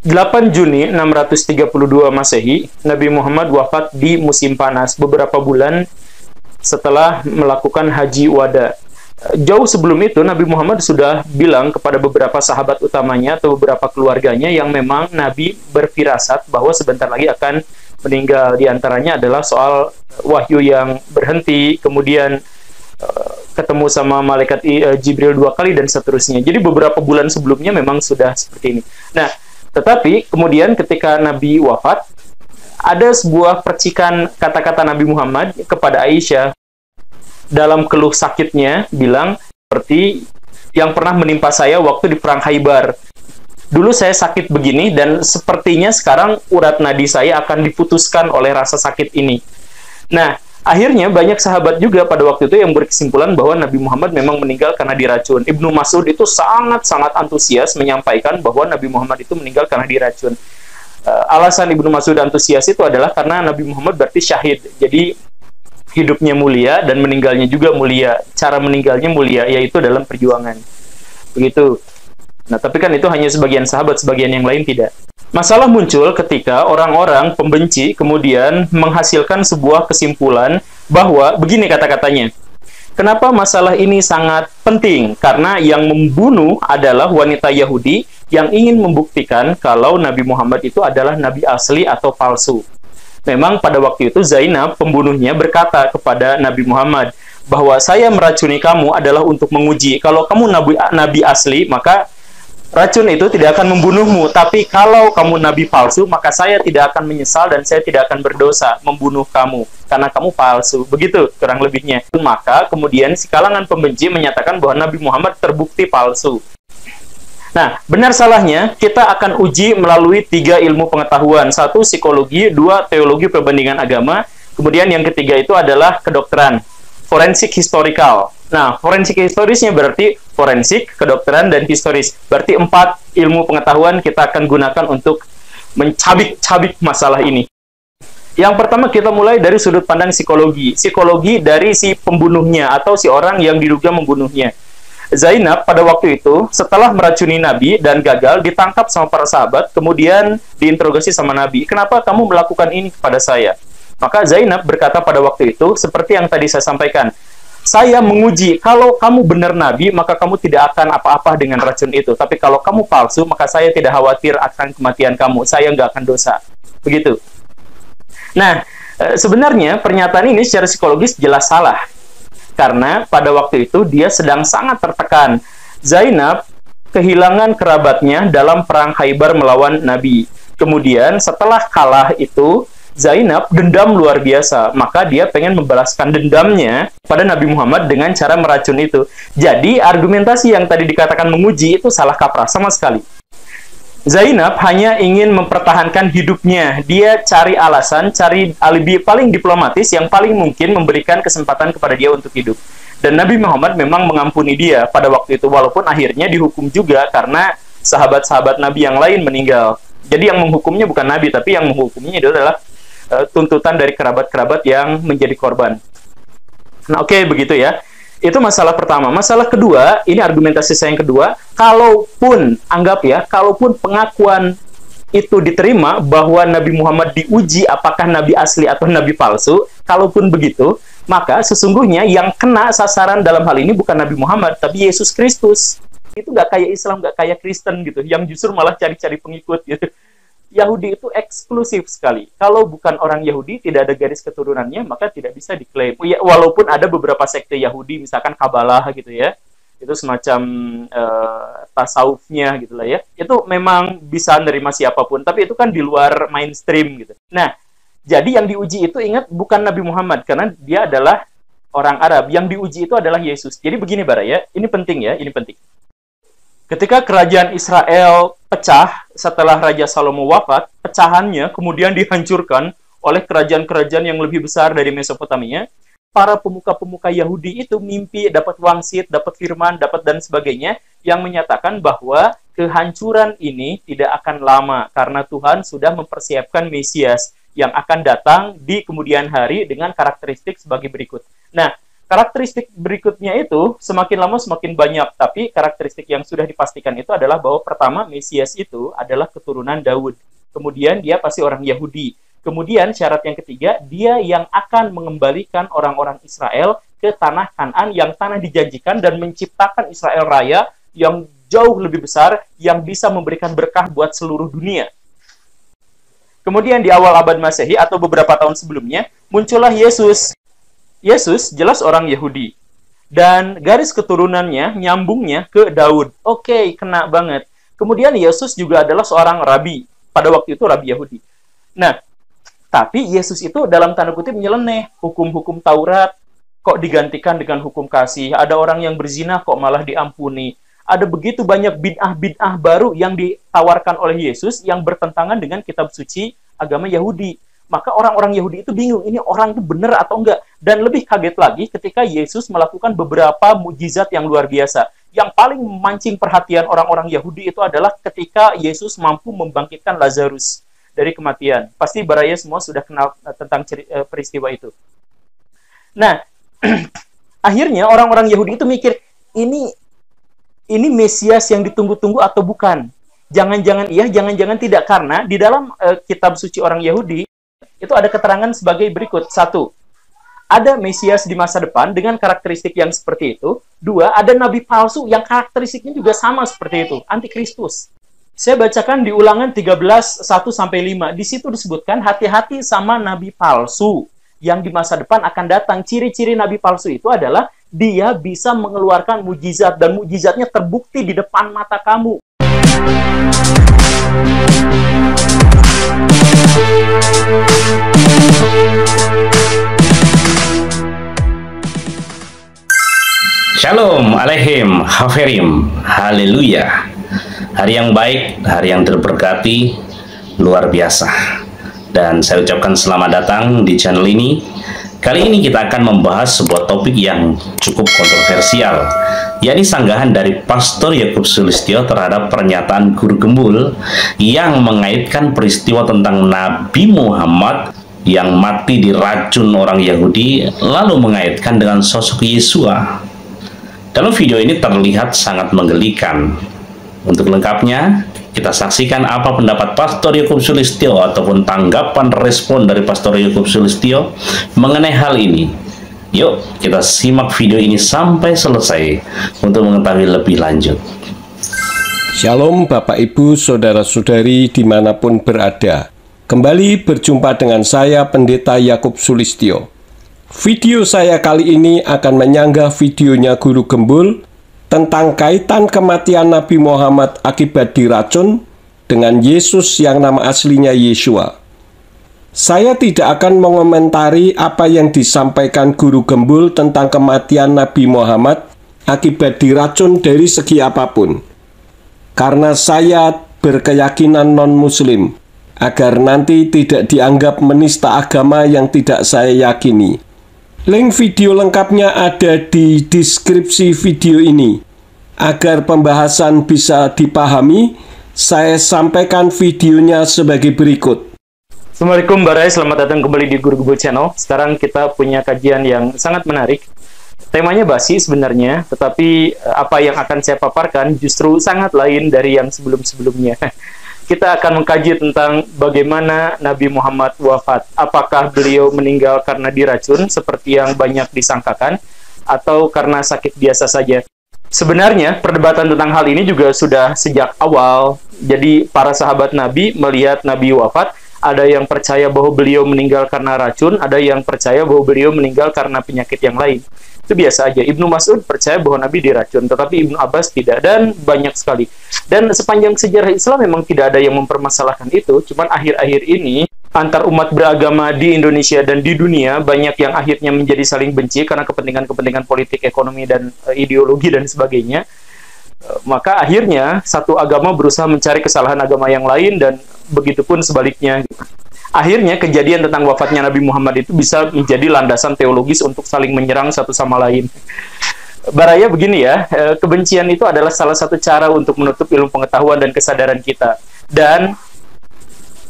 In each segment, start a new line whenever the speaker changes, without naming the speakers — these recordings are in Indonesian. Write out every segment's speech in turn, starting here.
8 Juni 632 Masehi, Nabi Muhammad wafat di musim panas beberapa bulan setelah melakukan haji wada. Jauh sebelum itu, Nabi Muhammad sudah bilang kepada beberapa sahabat utamanya atau beberapa keluarganya yang memang Nabi berfirasat bahwa sebentar lagi akan meninggal. Di antaranya adalah soal wahyu yang berhenti, kemudian ketemu sama malaikat Jibril 2 kali, dan seterusnya. Jadi beberapa bulan sebelumnya memang sudah seperti ini. Nah, tetapi kemudian ketika Nabi wafat, ada sebuah percikan kata-kata Nabi Muhammad kepada Aisyah dalam keluh sakitnya, bilang seperti yang pernah menimpa saya waktu di perang Khaybar. Dulu saya sakit begini dan sepertinya sekarang urat nadi saya akan diputuskan oleh rasa sakit ini. Nah, akhirnya banyak sahabat juga pada waktu itu yang berkesimpulan bahwa Nabi Muhammad memang meninggal karena diracun. Ibnu Mas'ud itu sangat-sangat antusias menyampaikan bahwa Nabi Muhammad itu meninggal karena diracun. Alasan Ibnu Mas'ud antusias itu adalah karena Nabi Muhammad berarti syahid. Jadi hidupnya mulia dan meninggalnya juga mulia. Cara meninggalnya mulia, yaitu dalam perjuangan. Begitu. Nah, tapi kan itu hanya sebagian sahabat, sebagian yang lain tidak. Masalah muncul ketika orang-orang pembenci kemudian menghasilkan sebuah kesimpulan bahwa begini kata-katanya. Kenapa masalah ini sangat penting? Karena yang membunuh adalah wanita Yahudi yang ingin membuktikan kalau Nabi Muhammad itu adalah nabi asli atau palsu. Memang pada waktu itu Zainab, pembunuhnya, berkata kepada Nabi Muhammad bahwa saya meracuni kamu adalah untuk menguji. Kalau kamu nabi asli, maka racun itu tidak akan membunuhmu, tapi kalau kamu nabi palsu, maka saya tidak akan menyesal dan saya tidak akan berdosa membunuh kamu, karena kamu palsu. Begitu kurang lebihnya. Maka kemudian si kalangan pembenci menyatakan bahwa Nabi Muhammad terbukti palsu. Nah, benar salahnya kita akan uji melalui 3 ilmu pengetahuan. 1, psikologi, 2, teologi perbandingan agama, kemudian yang ketiga itu adalah kedokteran, forensik historikal. Nah, forensik historisnya berarti forensik, kedokteran, dan historis. Berarti 4 ilmu pengetahuan kita akan gunakan untuk mencabik-cabik masalah ini. Yang pertama kita mulai dari sudut pandang psikologi. Psikologi dari si pembunuhnya atau si orang yang diduga membunuhnya. Zainab pada waktu itu setelah meracuni Nabi dan gagal, ditangkap sama para sahabat, kemudian diinterogasi sama Nabi. Kenapa kamu melakukan ini kepada saya? Maka Zainab berkata pada waktu itu, seperti yang tadi saya sampaikan, saya menguji, kalau kamu benar Nabi, maka kamu tidak akan apa-apa dengan racun itu. Tapi kalau kamu palsu, maka saya tidak khawatir akan kematian kamu. Saya nggak akan dosa. Begitu. Nah, sebenarnya pernyataan ini secara psikologis jelas salah. Karena pada waktu itu dia sedang sangat tertekan. Zainab kehilangan kerabatnya dalam perang Khaybar melawan Nabi. Kemudian setelah kalah itu, Zainab dendam luar biasa, maka dia pengen membalaskan dendamnya pada Nabi Muhammad dengan cara meracun itu. Jadi argumentasi yang tadi dikatakan menguji itu salah kaprah sama sekali. Zainab hanya ingin mempertahankan hidupnya. Dia cari alasan, cari alibi paling diplomatis yang paling mungkin memberikan kesempatan kepada dia untuk hidup. Dan Nabi Muhammad memang mengampuni dia pada waktu itu, walaupun akhirnya dihukum juga karena sahabat-sahabat Nabi yang lain meninggal. Jadi yang menghukumnya bukan Nabi, tapi yang menghukumnya adalah tuntutan dari kerabat-kerabat yang menjadi korban. Nah, oke, begitu ya. Itu masalah pertama. Masalah kedua, ini argumentasi saya yang kedua, kalaupun, anggap ya, kalaupun pengakuan itu diterima bahwa Nabi Muhammad diuji apakah Nabi asli atau Nabi palsu, kalaupun begitu, maka sesungguhnya yang kena sasaran dalam hal ini bukan Nabi Muhammad, tapi Yesus Kristus. Itu nggak kayak Islam, nggak kayak Kristen gitu, yang justru malah cari-cari pengikut gitu. Yahudi itu eksklusif sekali. Kalau bukan orang Yahudi, tidak ada garis keturunannya, maka tidak bisa diklaim. Ya, walaupun ada beberapa sekte Yahudi, misalkan Kabalah gitu ya, itu semacam tasawufnya gitu lah ya. Itu memang bisa menerima siapapun, tapi itu kan di luar mainstream gitu. Nah, jadi yang diuji itu ingat bukan Nabi Muhammad, karena dia adalah orang Arab. Yang diuji itu adalah Yesus. Jadi begini Baraya, ini penting ya, ini penting. Ketika kerajaan Israel pecah setelah Raja Salomo wafat, pecahannya kemudian dihancurkan oleh kerajaan-kerajaan yang lebih besar dari Mesopotamia. Para pemuka-pemuka Yahudi itu mimpi dapat wangsit, dapat firman, dapat dan sebagainya, yang menyatakan bahwa kehancuran ini tidak akan lama karena Tuhan sudah mempersiapkan Mesias yang akan datang di kemudian hari dengan karakteristik sebagai berikut. Nah, Karakteristik berikutnya itu semakin lama semakin banyak, tapi karakteristik yang sudah dipastikan itu adalah bahwa pertama, Mesias itu adalah keturunan Daud. Kemudian dia pasti orang Yahudi. Kemudian syarat yang ketiga, dia yang akan mengembalikan orang-orang Israel ke tanah Kanaan yang tanah dijanjikan dan menciptakan Israel Raya yang jauh lebih besar yang bisa memberikan berkah buat seluruh dunia. Kemudian di awal abad Masehi atau beberapa tahun sebelumnya, muncullah Yesus. Yesus jelas orang Yahudi. Dan garis keturunannya, nyambungnya ke Daud. Oke, kena banget. Kemudian Yesus juga adalah seorang rabi. Pada waktu itu rabi Yahudi. Nah, tapi Yesus itu dalam tanda kutip nyeleneh. Hukum-hukum Taurat kok digantikan dengan hukum kasih. Ada orang yang berzina kok malah diampuni. Ada begitu banyak bid'ah-bid'ah baru yang ditawarkan oleh Yesus yang bertentangan dengan kitab suci agama Yahudi. Maka orang-orang Yahudi itu bingung, ini orang itu benar atau enggak. Dan lebih kaget lagi ketika Yesus melakukan beberapa mukjizat yang luar biasa. Yang paling memancing perhatian orang-orang Yahudi itu adalah ketika Yesus mampu membangkitkan Lazarus dari kematian. Pasti baraya semua sudah kenal tentang peristiwa itu. Nah, akhirnya orang-orang Yahudi itu mikir, ini Mesias yang ditunggu-tunggu atau bukan? Jangan-jangan iya, jangan-jangan tidak. Karena di dalam kitab suci orang Yahudi, itu ada keterangan sebagai berikut. 1. Ada Mesias di masa depan dengan karakteristik yang seperti itu. 2. Ada nabi palsu yang karakteristiknya juga sama seperti itu, antikristus. Saya bacakan di Ulangan 13, 1-5. Di situ disebutkan, hati-hati sama nabi palsu yang di masa depan akan datang. Ciri-ciri nabi palsu itu adalah dia bisa mengeluarkan mukjizat, dan mukjizatnya terbukti di depan mata kamu.
Shalom Aleichem Haverim, haleluya. Hari yang baik, hari yang terberkati, luar biasa. Dan saya ucapkan selamat datang di channel ini. Kali ini kita akan membahas sebuah topik yang cukup kontroversial, yakni sanggahan dari Pastor Yakub Sulistyo terhadap pernyataan Guru Gembul yang mengaitkan peristiwa tentang Nabi Muhammad yang mati diracun orang Yahudi, lalu mengaitkan dengan sosok Yesua. Dalam video ini terlihat sangat menggelikan. Untuk lengkapnya, kita saksikan apa pendapat Pastor Yakub Sulistyo ataupun tanggapan respon dari Pastor Yakub Sulistyo mengenai hal ini. Yuk, kita simak video ini sampai selesai untuk mengetahui lebih lanjut.
Shalom Bapak Ibu, Saudara-saudari dimanapun berada. Kembali berjumpa dengan saya Pendeta Yakub Sulistyo. Video saya kali ini akan menyanggah videonya Guru Gembul tentang kaitan kematian Nabi Muhammad akibat diracun dengan Yesus yang nama aslinya Yesua. Saya tidak akan mengomentari apa yang disampaikan Guru Gembul tentang kematian Nabi Muhammad akibat diracun dari segi apapun, karena saya berkeyakinan non-muslim, agar nanti tidak dianggap menista agama yang tidak saya yakini. Link video lengkapnya ada di deskripsi video ini. Agar pembahasan bisa dipahami, saya sampaikan videonya sebagai berikut.
Assalamualaikum Barai, selamat datang kembali di Guru Gembul Channel. Sekarang kita punya kajian yang sangat menarik. Temanya basi sebenarnya, tetapi apa yang akan saya paparkan justru sangat lain dari yang sebelum-sebelumnya. Kita akan mengkaji tentang bagaimana Nabi Muhammad wafat. Apakah beliau meninggal karena diracun seperti yang banyak disangkakan, atau karena sakit biasa saja? Sebenarnya perdebatan tentang hal ini juga sudah sejak awal. Jadi para sahabat Nabi melihat Nabi wafat, ada yang percaya bahwa beliau meninggal karena racun, ada yang percaya bahwa beliau meninggal karena penyakit yang lain. Itu biasa aja. Ibnu Mas'ud percaya bahwa Nabi diracun, tetapi Ibnu Abbas tidak, dan banyak sekali. Dan sepanjang sejarah Islam memang tidak ada yang mempermasalahkan itu. Cuman akhir-akhir ini antar umat beragama di Indonesia dan di dunia banyak yang akhirnya menjadi saling benci karena kepentingan-kepentingan politik, ekonomi, dan ideologi dan sebagainya. Maka akhirnya satu agama berusaha mencari kesalahan agama yang lain, dan begitupun sebaliknya. Akhirnya kejadian tentang wafatnya Nabi Muhammad itu bisa menjadi landasan teologis untuk saling menyerang satu sama lain. Baraya begini ya, kebencian itu adalah salah satu cara untuk menutup ilmu pengetahuan dan kesadaran kita. Dan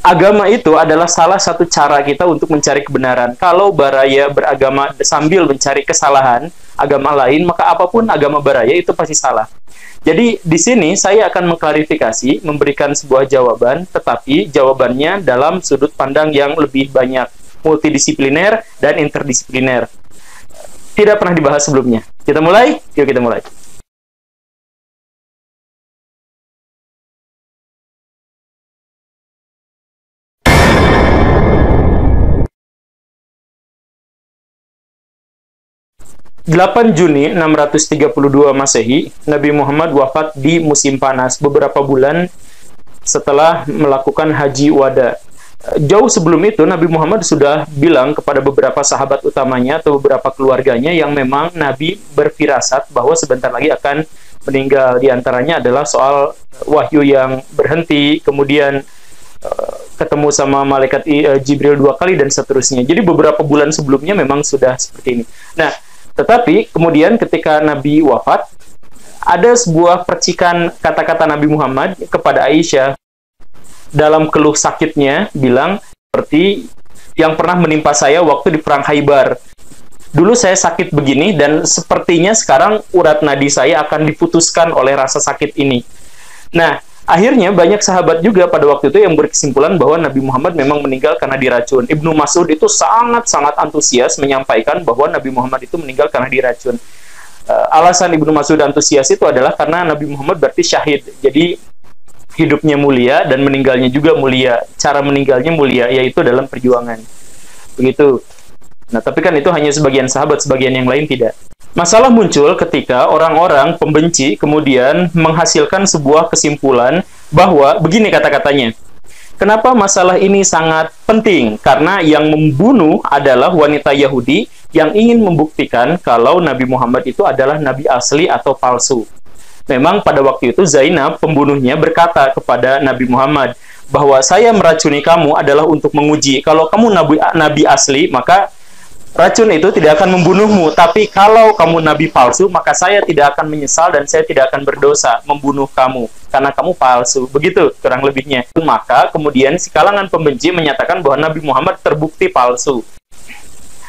agama itu adalah salah satu cara kita untuk mencari kebenaran. Kalau baraya beragama sambil mencari kesalahan agama lain, maka apapun agama baraya itu pasti salah. Jadi di sini saya akan mengklarifikasi, memberikan sebuah jawaban, tetapi jawabannya dalam sudut pandang yang lebih banyak, multidisipliner dan interdisipliner. Tidak pernah dibahas sebelumnya. Kita mulai? Yuk kita mulai. Juni 632 Masehi, Nabi Muhammad wafat di musim panas beberapa bulan setelah melakukan haji wada. Jauh sebelum itu, Nabi Muhammad sudah bilang kepada beberapa sahabat utamanya atau beberapa keluarganya yang memang Nabi berfirasat bahwa sebentar lagi akan meninggal. Di antaranya adalah soal wahyu yang berhenti, kemudian ketemu sama malaikat Jibril 2 kali, dan seterusnya. Jadi beberapa bulan sebelumnya memang sudah seperti ini. Nah, tetapi kemudian ketika Nabi wafat, ada sebuah percikan kata-kata Nabi Muhammad kepada Aisyah dalam keluh sakitnya, bilang seperti yang pernah menimpa saya waktu di perang Khaybar. Dulu saya sakit begini dan sepertinya sekarang urat nadi saya akan diputuskan oleh rasa sakit ini. Nah, akhirnya banyak sahabat juga pada waktu itu yang berkesimpulan bahwa Nabi Muhammad memang meninggal karena diracun. Ibnu Mas'ud itu sangat-sangat antusias menyampaikan bahwa Nabi Muhammad itu meninggal karena diracun. Alasan Ibnu Mas'ud antusias itu adalah karena Nabi Muhammad berarti syahid. Jadi hidupnya mulia dan meninggalnya juga mulia. Cara meninggalnya mulia, yaitu dalam perjuangan. Begitu. Nah, tapi kan itu hanya sebagian sahabat, sebagian yang lain tidak. Masalah muncul ketika orang-orang pembenci kemudian menghasilkan sebuah kesimpulan bahwa begini kata-katanya. Kenapa masalah ini sangat penting? Karena yang membunuh adalah wanita Yahudi yang ingin membuktikan kalau Nabi Muhammad itu adalah nabi asli atau palsu. Memang pada waktu itu Zainab, pembunuhnya, berkata kepada Nabi Muhammad bahwa saya meracuni kamu adalah untuk menguji. Kalau kamu nabi asli, maka racun itu tidak akan membunuhmu, tapi kalau kamu nabi palsu, maka saya tidak akan menyesal dan saya tidak akan berdosa membunuh kamu, karena kamu palsu. Begitu kurang lebihnya. Maka kemudian si kalangan pembenci menyatakan bahwa Nabi Muhammad terbukti palsu.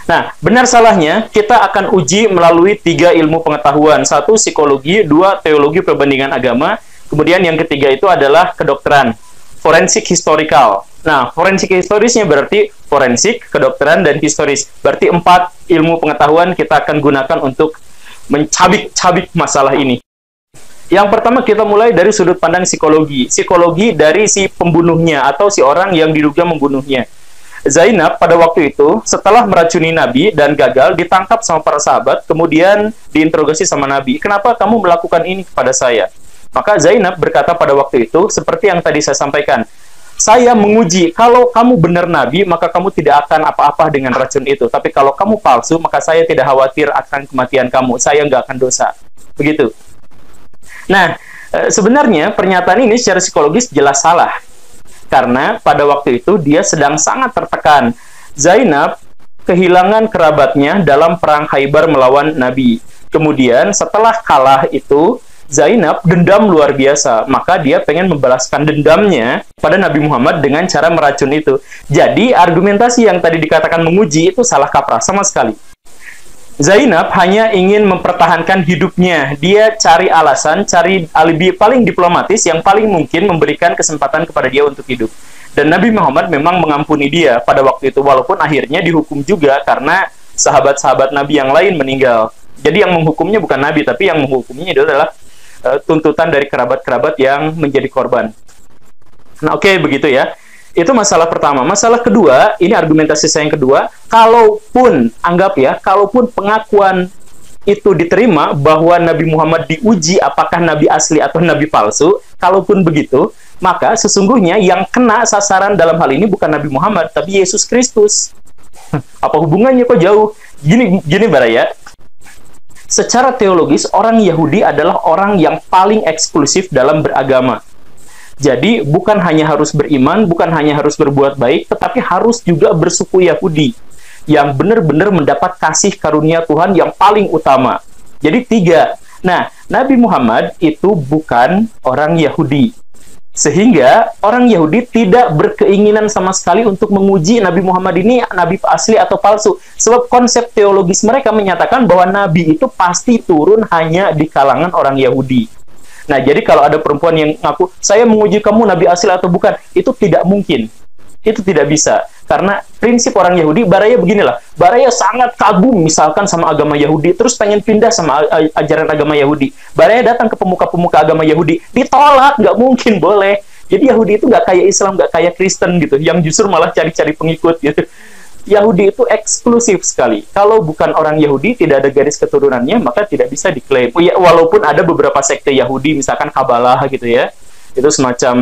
Nah, benar salahnya kita akan uji melalui 3 ilmu pengetahuan. 1, psikologi, 2, teologi perbandingan agama, kemudian yang ketiga itu adalah kedokteran, forensik historikal. Nah, forensik historisnya berarti forensik, kedokteran, dan historis. Berarti 4 ilmu pengetahuan kita akan gunakan untuk mencabik-cabik masalah ini. Yang pertama kita mulai dari sudut pandang psikologi. Psikologi dari si pembunuhnya atau si orang yang diduga membunuhnya. Zainab pada waktu itu setelah meracuni Nabi dan gagal, ditangkap sama para sahabat, kemudian diinterogasi sama Nabi. Kenapa kamu melakukan ini kepada saya? Maka Zainab berkata pada waktu itu, seperti yang tadi saya sampaikan, saya menguji, kalau kamu benar Nabi, maka kamu tidak akan apa-apa dengan racun itu. Tapi kalau kamu palsu, maka saya tidak khawatir akan kematian kamu. Saya nggak akan dosa. Begitu. Nah, sebenarnya pernyataan ini secara psikologis jelas salah. Karena pada waktu itu dia sedang sangat tertekan. Zainab kehilangan kerabatnya dalam perang Khaybar melawan Nabi. Kemudian setelah kalah itu, Zainab dendam luar biasa, maka dia pengen membalaskan dendamnya pada Nabi Muhammad dengan cara meracun itu. Jadi argumentasi yang tadi dikatakan menguji itu salah kaprah sama sekali. Zainab hanya ingin mempertahankan hidupnya. Dia cari alasan, cari alibi paling diplomatis yang paling mungkin memberikan kesempatan kepada dia untuk hidup. Dan Nabi Muhammad memang mengampuni dia pada waktu itu, walaupun akhirnya dihukum juga karena sahabat-sahabat Nabi yang lain meninggal. Jadi yang menghukumnya bukan Nabi, tapi yang menghukumnya adalah tuntutan dari kerabat-kerabat yang menjadi korban. Nah, oke, begitu ya. Itu masalah pertama. Masalah kedua, ini argumentasi saya yang kedua, kalaupun, anggap ya, kalaupun pengakuan itu diterima bahwa Nabi Muhammad diuji apakah Nabi asli atau Nabi palsu, kalaupun begitu, maka sesungguhnya yang kena sasaran dalam hal ini bukan Nabi Muhammad, tapi Yesus Kristus. Apa hubungannya kok jauh? Gini Baraya. Secara teologis, orang Yahudi adalah orang yang paling eksklusif dalam beragama. Jadi, bukan hanya harus beriman, bukan hanya harus berbuat baik, tetapi harus juga bersuku Yahudi, yang benar-benar mendapat kasih karunia Tuhan yang paling utama. Jadi 3. Nah, Nabi Muhammad itu bukan orang Yahudi. Sehingga orang Yahudi tidak berkeinginan sama sekali untuk menguji Nabi Muhammad ini nabi asli atau palsu. Sebab konsep teologis mereka menyatakan bahwa nabi itu pasti turun hanya di kalangan orang Yahudi. Nah, jadi kalau ada perempuan yang ngaku, saya menguji kamu nabi asli atau bukan, itu tidak mungkin. Itu tidak bisa. Karena prinsip orang Yahudi, Baraya beginilah. Baraya sangat kagum misalkan sama agama Yahudi, terus pengen pindah sama ajaran agama Yahudi. Baraya datang ke pemuka-pemuka agama Yahudi, ditolak, nggak mungkin boleh. Jadi Yahudi itu nggak kayak Islam, nggak kayak Kristen gitu, yang justru malah cari-cari pengikut gitu. Yahudi itu eksklusif sekali. Kalau bukan orang Yahudi, tidak ada garis keturunannya, maka tidak bisa diklaim. Walaupun ada beberapa sekte Yahudi, misalkan Kabalah gitu ya, itu semacam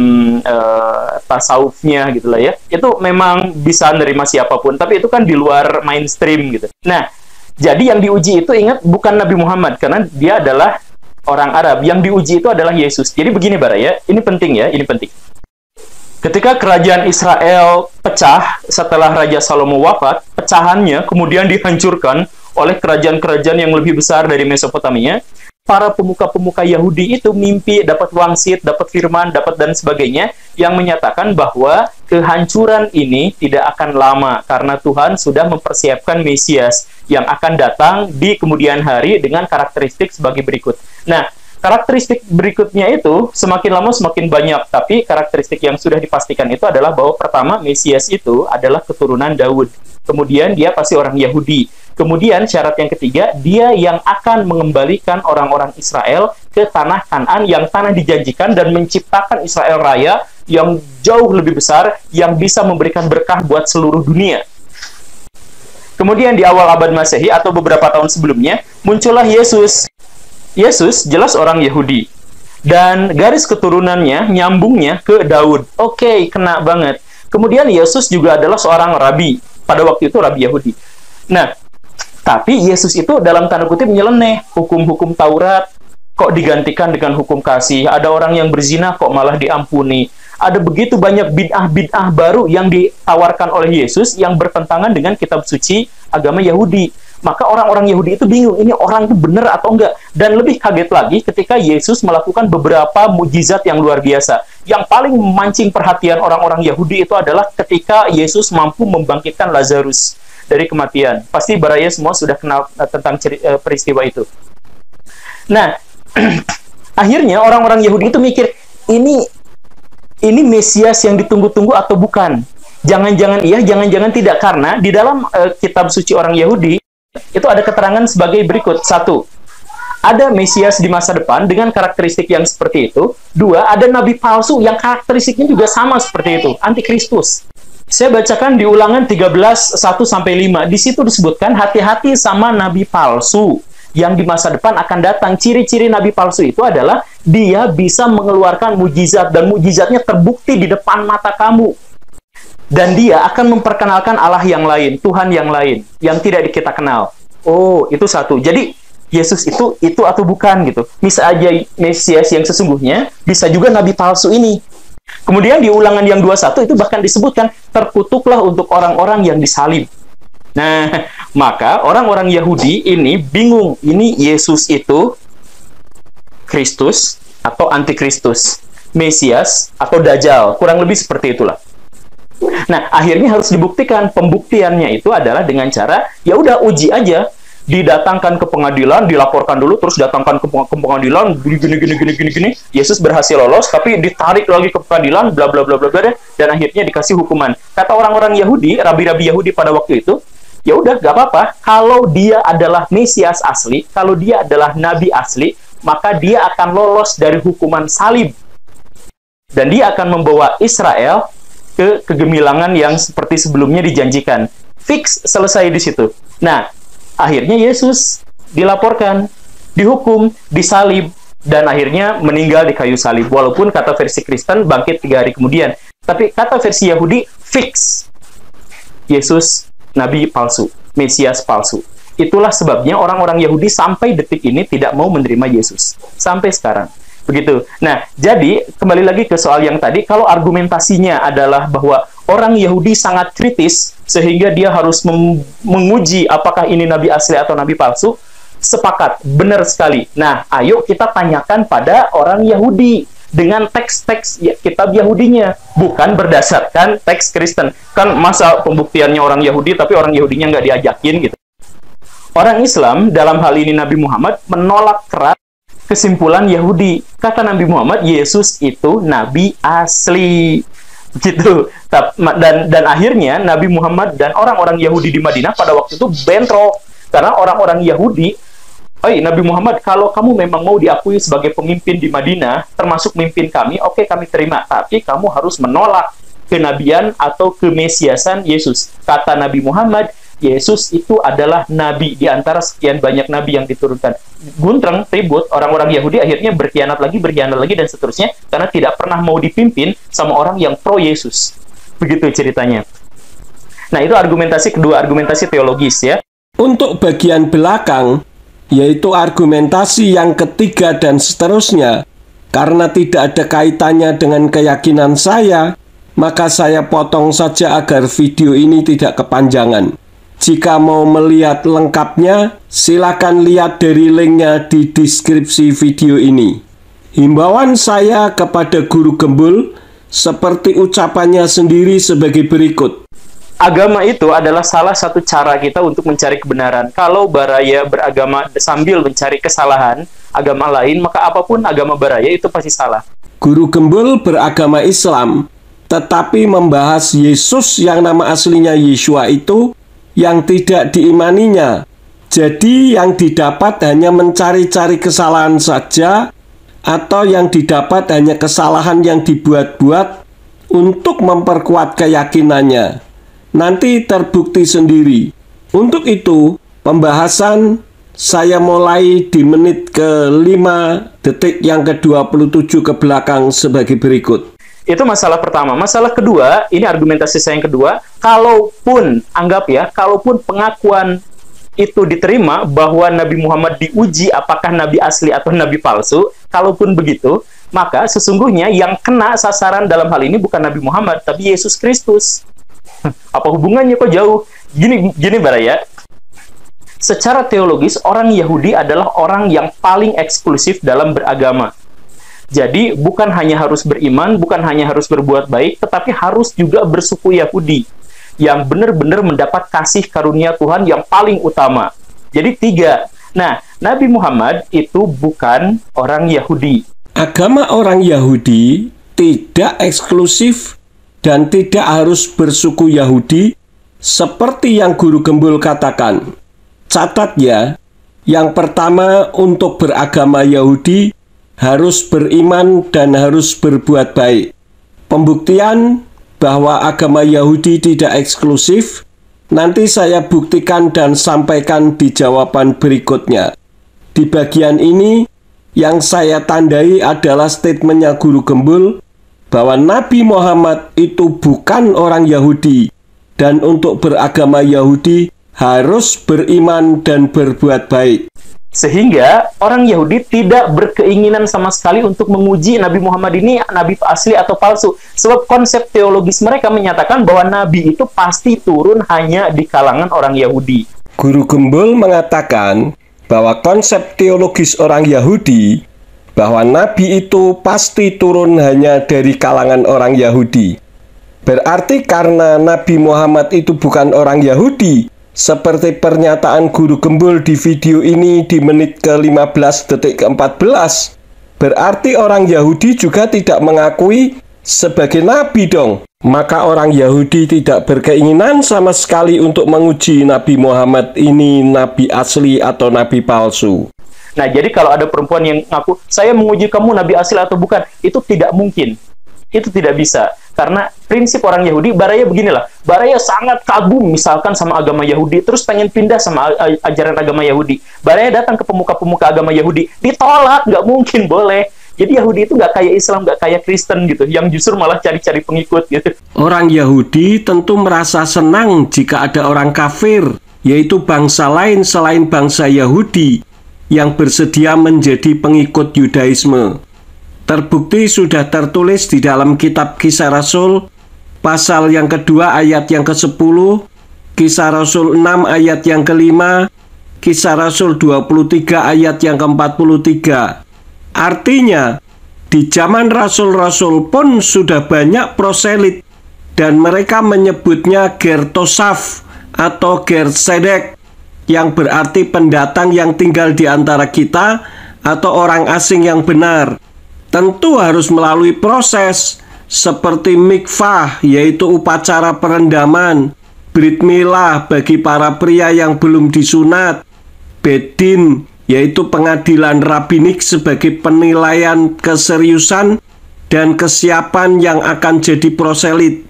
tasawufnya gitu lah ya. Itu memang bisa menerima siapapun, tapi itu kan di luar mainstream gitu. Nah, jadi yang diuji itu ingat bukan Nabi Muhammad, karena dia adalah orang Arab. Yang diuji itu adalah Yesus. Jadi begini Baraya, ini penting ya, ini penting. Ketika kerajaan Israel pecah setelah Raja Salomo wafat, pecahannya kemudian dihancurkan oleh kerajaan-kerajaan yang lebih besar dari Mesopotamia. Para pemuka-pemuka Yahudi itu mimpi dapat wangsit, dapat firman, dapat dan sebagainya, yang menyatakan bahwa kehancuran ini tidak akan lama karena Tuhan sudah mempersiapkan Mesias yang akan datang di kemudian hari dengan karakteristik sebagai berikut. Nah, karakteristik berikutnya itu semakin lama semakin banyak, tapi karakteristik yang sudah dipastikan itu adalah bahwa pertama, Mesias itu adalah keturunan Daud. Kemudian dia pasti orang Yahudi. Kemudian syarat yang ketiga, dia yang akan mengembalikan orang-orang Israel ke tanah Kanaan yang tanah dijanjikan dan menciptakan Israel Raya yang jauh lebih besar yang bisa memberikan berkah buat seluruh dunia. Kemudian di awal abad Masehi atau beberapa tahun sebelumnya, muncullah Yesus. Yesus jelas orang Yahudi. Dan garis keturunannya, nyambungnya ke Daud. Oke, kena banget. Kemudian Yesus juga adalah seorang rabi. Pada waktu itu rabi Yahudi. Nah, tapi Yesus itu dalam tanda kutip nyeleneh. Hukum-hukum Taurat kok digantikan dengan hukum kasih. Ada orang yang berzina kok malah diampuni. Ada begitu banyak bid'ah-bid'ah baru yang ditawarkan oleh Yesus yang bertentangan dengan kitab suci agama Yahudi. Maka orang-orang Yahudi itu bingung, ini orang itu benar atau enggak. Dan lebih kaget lagi ketika Yesus melakukan beberapa mujizat yang luar biasa. Yang paling memancing perhatian orang-orang Yahudi itu adalah ketika Yesus mampu membangkitkan Lazarus dari kematian. Pasti Baraya semua sudah kenal tentang peristiwa itu. Nah, akhirnya orang-orang Yahudi itu mikir, ini Mesias yang ditunggu-tunggu atau bukan? Jangan-jangan iya, jangan-jangan tidak. Karena di dalam kitab suci orang Yahudi, itu ada keterangan sebagai berikut. 1, ada Mesias di masa depan dengan karakteristik yang seperti itu. 2, ada nabi palsu yang karakteristiknya juga sama seperti itu, antikristus. Saya bacakan di Ulangan 13:1-5. Di situ disebutkan hati-hati sama nabi palsu yang di masa depan akan datang. Ciri-ciri nabi palsu itu adalah dia bisa mengeluarkan mujizat dan mujizatnya terbukti di depan mata kamu. Dan dia akan memperkenalkan Allah yang lain, Tuhan yang lain, yang tidak kita kenal. Oh, itu 1. Jadi, Yesus itu atau bukan gitu. Bisa aja Mesias yang sesungguhnya, bisa juga nabi palsu ini. Kemudian di Ulangan yang 21 itu bahkan disebutkan, terkutuklah untuk orang-orang yang disalib. Nah, maka orang-orang Yahudi ini bingung, ini Yesus itu Kristus atau antikristus, Mesias atau Dajjal, kurang lebih seperti itulah. Nah, akhirnya harus dibuktikan. Pembuktiannya itu adalah dengan cara, ya udah uji aja. Didatangkan ke pengadilan, dilaporkan dulu, terus datangkan ke pengadilan, gini. Yesus berhasil lolos, tapi ditarik lagi ke pengadilan, bla bla bla bla bla, dan akhirnya dikasih hukuman. Kata orang-orang Yahudi, rabi-rabi Yahudi pada waktu itu, ya udah gak apa-apa. Kalau dia adalah Mesias asli, kalau dia adalah nabi asli, maka dia akan lolos dari hukuman salib. Dan dia akan membawa Israel ke kegemilangan yang seperti sebelumnya dijanjikan. Fix, selesai di situ. Nah, akhirnya Yesus dilaporkan, dihukum, disalib, dan akhirnya meninggal di kayu salib. Walaupun kata versi Kristen bangkit 3 hari kemudian. Tapi kata versi Yahudi, fix. Yesus, nabi palsu, Mesias palsu. Itulah sebabnya orang-orang Yahudi sampai detik ini tidak mau menerima Yesus. Sampai sekarang. Begitu. Nah, jadi kembali lagi ke soal yang tadi, kalau argumentasinya adalah bahwa orang Yahudi sangat kritis sehingga dia harus menguji apakah ini nabi asli atau nabi palsu, sepakat, benar sekali. Nah, ayo kita tanyakan pada orang Yahudi. dengan teks-teks kitab Yahudinya, bukan berdasarkan teks Kristen. Kan masa pembuktiannya orang Yahudi, tapi orang Yahudinya nggak diajakin gitu. Orang Islam, dalam hal ini Nabi Muhammad, menolak keras kesimpulan Yahudi. Kata Nabi Muhammad, Yesus itu Nabi asli. Gitu. Dan akhirnya Nabi Muhammad dan orang-orang Yahudi di Madinah pada waktu itu bentrok. Karena orang-orang Yahudi, Nabi Muhammad, kalau kamu memang mau diakui sebagai pemimpin di Madinah, termasuk memimpin kami, oke, kami terima. Tapi kamu harus menolak kenabian atau kemesiasan Yesus. Kata Nabi Muhammad, Yesus itu adalah nabi di antara sekian banyak nabi yang diturunkan. Guntreng, ribut, orang-orang Yahudi akhirnya berkhianat lagi, dan seterusnya, karena tidak pernah mau dipimpin sama orang yang pro Yesus. Begitu ceritanya. Nah, itu argumentasi kedua, argumentasi teologis ya.
Untuk bagian belakang, yaitu argumentasi yang ketiga dan seterusnya, karena tidak ada kaitannya dengan keyakinan saya, maka saya potong saja agar video ini tidak kepanjangan. Jika mau melihat lengkapnya, silakan lihat dari linknya di deskripsi video ini. Himbauan saya kepada guru gembul, seperti ucapannya sendiri sebagai berikut.
Agama itu adalah salah satu cara kita untuk mencari kebenaran. Kalau Baraya beragama sambil mencari kesalahan agama lain, maka apapun agama Baraya itu pasti salah.
Guru gembul beragama Islam, tetapi membahas Yesus yang nama aslinya Yeshua itu yang tidak diimaninya. Jadi yang didapat hanya mencari-cari kesalahan saja, atau yang didapat hanya kesalahan yang dibuat-buat untuk memperkuat keyakinannya. Nanti terbukti sendiri. Untuk itu, pembahasan saya mulai di menit ke-5 detik yang ke-27 ke belakang sebagai berikut.
Itu masalah pertama. Masalah kedua, ini argumentasi saya yang kedua, kalaupun pengakuan itu diterima bahwa Nabi Muhammad diuji apakah Nabi asli atau Nabi palsu, kalaupun begitu, maka sesungguhnya yang kena sasaran dalam hal ini bukan Nabi Muhammad, tapi Yesus Kristus. Apa hubungannya kok jauh? Gini Baraya. Secara teologis, orang Yahudi adalah orang yang paling eksklusif dalam beragama. Jadi, bukan hanya harus beriman, bukan hanya harus berbuat baik, tetapi harus juga bersuku Yahudi yang benar-benar mendapat kasih karunia Tuhan yang paling utama. Jadi 3. Nah, Nabi Muhammad itu bukan orang Yahudi.
Agama orang Yahudi tidak eksklusif dan tidak harus bersuku Yahudi seperti yang guru gembul katakan. Catat ya, yang pertama untuk beragama Yahudi harus beriman dan harus berbuat baik. Pembuktian bahwa agama Yahudi tidak eksklusif nanti saya buktikan dan sampaikan di jawaban berikutnya. Di bagian ini yang saya tandai adalah statementnya guru gembul bahwa Nabi Muhammad itu bukan orang Yahudi, dan untuk beragama Yahudi harus beriman dan berbuat baik.
Sehingga orang Yahudi tidak berkeinginan sama sekali untuk menguji Nabi Muhammad ini Nabi asli atau palsu. Sebab konsep teologis mereka menyatakan bahwa Nabi itu pasti turun hanya di kalangan orang Yahudi.
Guru gembul mengatakan bahwa konsep teologis orang Yahudi bahwa Nabi itu pasti turun hanya dari kalangan orang Yahudi. Berarti karena Nabi Muhammad itu bukan orang Yahudi, seperti pernyataan guru gembul di video ini di menit ke-15 detik ke-14, berarti orang Yahudi juga tidak mengakui sebagai Nabi dong. Maka orang Yahudi tidak berkeinginan sama sekali untuk menguji Nabi Muhammad ini Nabi asli atau Nabi palsu.
Nah, jadi kalau ada perempuan yang ngaku, saya menguji kamu Nabi asli atau bukan, itu tidak mungkin. Itu tidak bisa. Karena prinsip orang Yahudi, Baraya beginilah. Baraya sangat kagum misalkan sama agama Yahudi, terus pengen pindah sama ajaran agama Yahudi. Baraya datang ke pemuka-pemuka agama Yahudi, ditolak, nggak mungkin boleh. Jadi Yahudi itu nggak kayak Islam, nggak kayak Kristen gitu, yang justru malah cari-cari pengikut gitu.
Orang Yahudi tentu merasa senang jika ada orang kafir, yaitu bangsa lain selain bangsa Yahudi, yang bersedia menjadi pengikut Yudaisme. Terbukti sudah tertulis di dalam kitab Kisah Rasul, pasal yang kedua ayat yang ke-10, Kisah Rasul 6 ayat yang ke-5, Kisah Rasul 23 ayat yang ke-43. Artinya, Di zaman rasul-rasul pun sudah banyak proselit, dan mereka menyebutnya Gertosaf atau Gersedek, yang berarti pendatang yang tinggal di antara kita atau orang asing yang benar. Tentu harus melalui proses seperti mikvah, yaitu upacara perendaman, brit milah bagi para pria yang belum disunat, bedin, yaitu pengadilan rabbinik sebagai penilaian keseriusan dan kesiapan yang akan jadi proselit.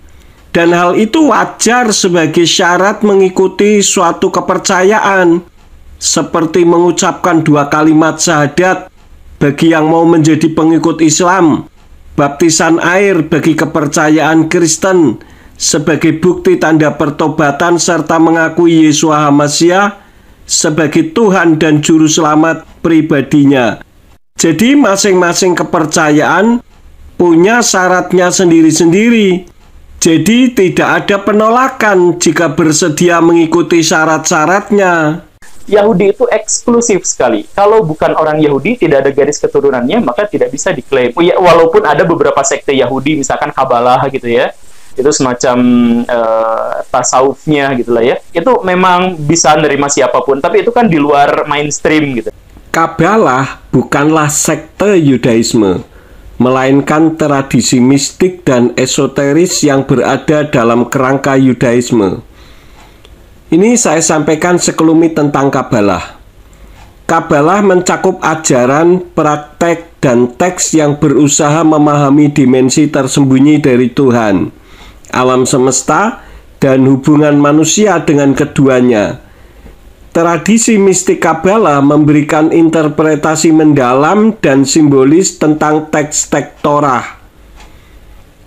Dan hal itu wajar sebagai syarat mengikuti suatu kepercayaan, seperti mengucapkan 2 kalimat syahadat bagi yang mau menjadi pengikut Islam, baptisan air bagi kepercayaan Kristen sebagai bukti tanda pertobatan, serta mengakui Yeshua HaMasyiah sebagai Tuhan dan Juru Selamat pribadinya. Jadi masing-masing kepercayaan punya syaratnya sendiri-sendiri. Jadi tidak ada penolakan jika bersedia mengikuti syarat-syaratnya.
Yahudi itu eksklusif sekali. Kalau bukan orang Yahudi, tidak ada garis keturunannya, maka tidak bisa diklaim. Ya, walaupun ada beberapa sekte Yahudi, misalkan Kabalah gitu ya, itu semacam tasawufnya gitu lah ya. Itu memang bisa nerima siapapun, tapi itu kan di luar mainstream gitu.
Kabalah bukanlah sekte Yudaisme, melainkan tradisi mistik dan esoteris yang berada dalam kerangka Yudaisme. Ini saya sampaikan sekelumit tentang Kabalah. Kabalah mencakup ajaran, praktek, dan teks yang berusaha memahami dimensi tersembunyi dari Tuhan, alam semesta, dan hubungan manusia dengan keduanya. Tradisi mistik Kabalah memberikan interpretasi mendalam dan simbolis tentang teks-teks Torah.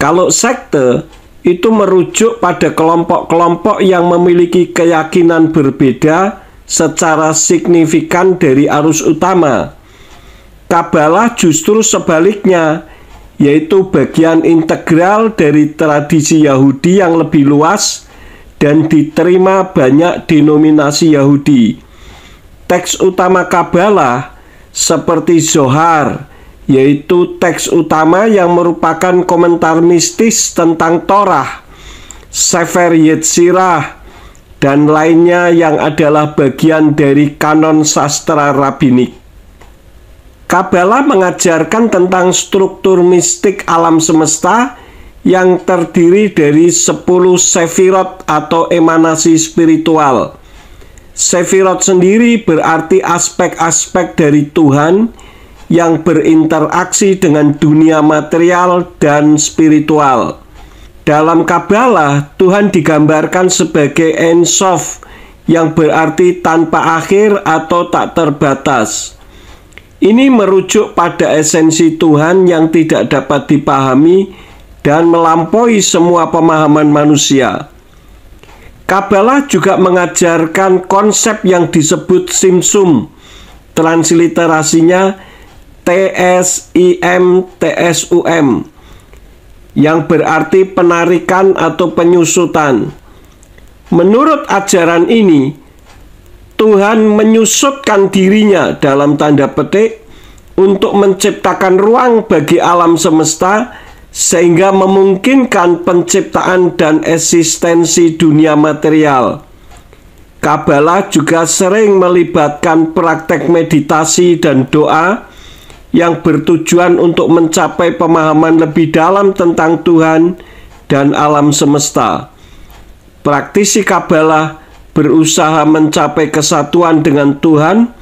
Kalau sekte, itu merujuk pada kelompok-kelompok yang memiliki keyakinan berbeda secara signifikan dari arus utama. Kabalah justru sebaliknya, yaitu bagian integral dari tradisi Yahudi yang lebih luas dan diterima banyak denominasi Yahudi. Teks utama Kabalah seperti Zohar, yaitu teks utama yang merupakan komentar mistis tentang Torah, Sefer Yetzirah, dan lainnya yang adalah bagian dari kanon sastra rabbinik. Kabalah mengajarkan tentang struktur mistik alam semesta yang terdiri dari 10 sefirot atau emanasi spiritual. Sefirot sendiri berarti aspek-aspek dari Tuhan yang berinteraksi dengan dunia material dan spiritual. Dalam Kabalah, Tuhan digambarkan sebagai Ein Sof, yang berarti tanpa akhir atau tak terbatas. Ini merujuk pada esensi Tuhan yang tidak dapat dipahami dan melampaui semua pemahaman manusia. Kabalah juga mengajarkan konsep yang disebut simsum, transliterasinya TSIM, yang berarti penarikan atau penyusutan. Menurut ajaran ini, Tuhan menyusutkan dirinya dalam tanda petik untuk menciptakan ruang bagi alam semesta sehingga memungkinkan penciptaan dan eksistensi dunia material. Kabalah juga sering melibatkan praktek meditasi dan doa yang bertujuan untuk mencapai pemahaman lebih dalam tentang Tuhan dan alam semesta. Praktisi Kabalah berusaha mencapai kesatuan dengan Tuhan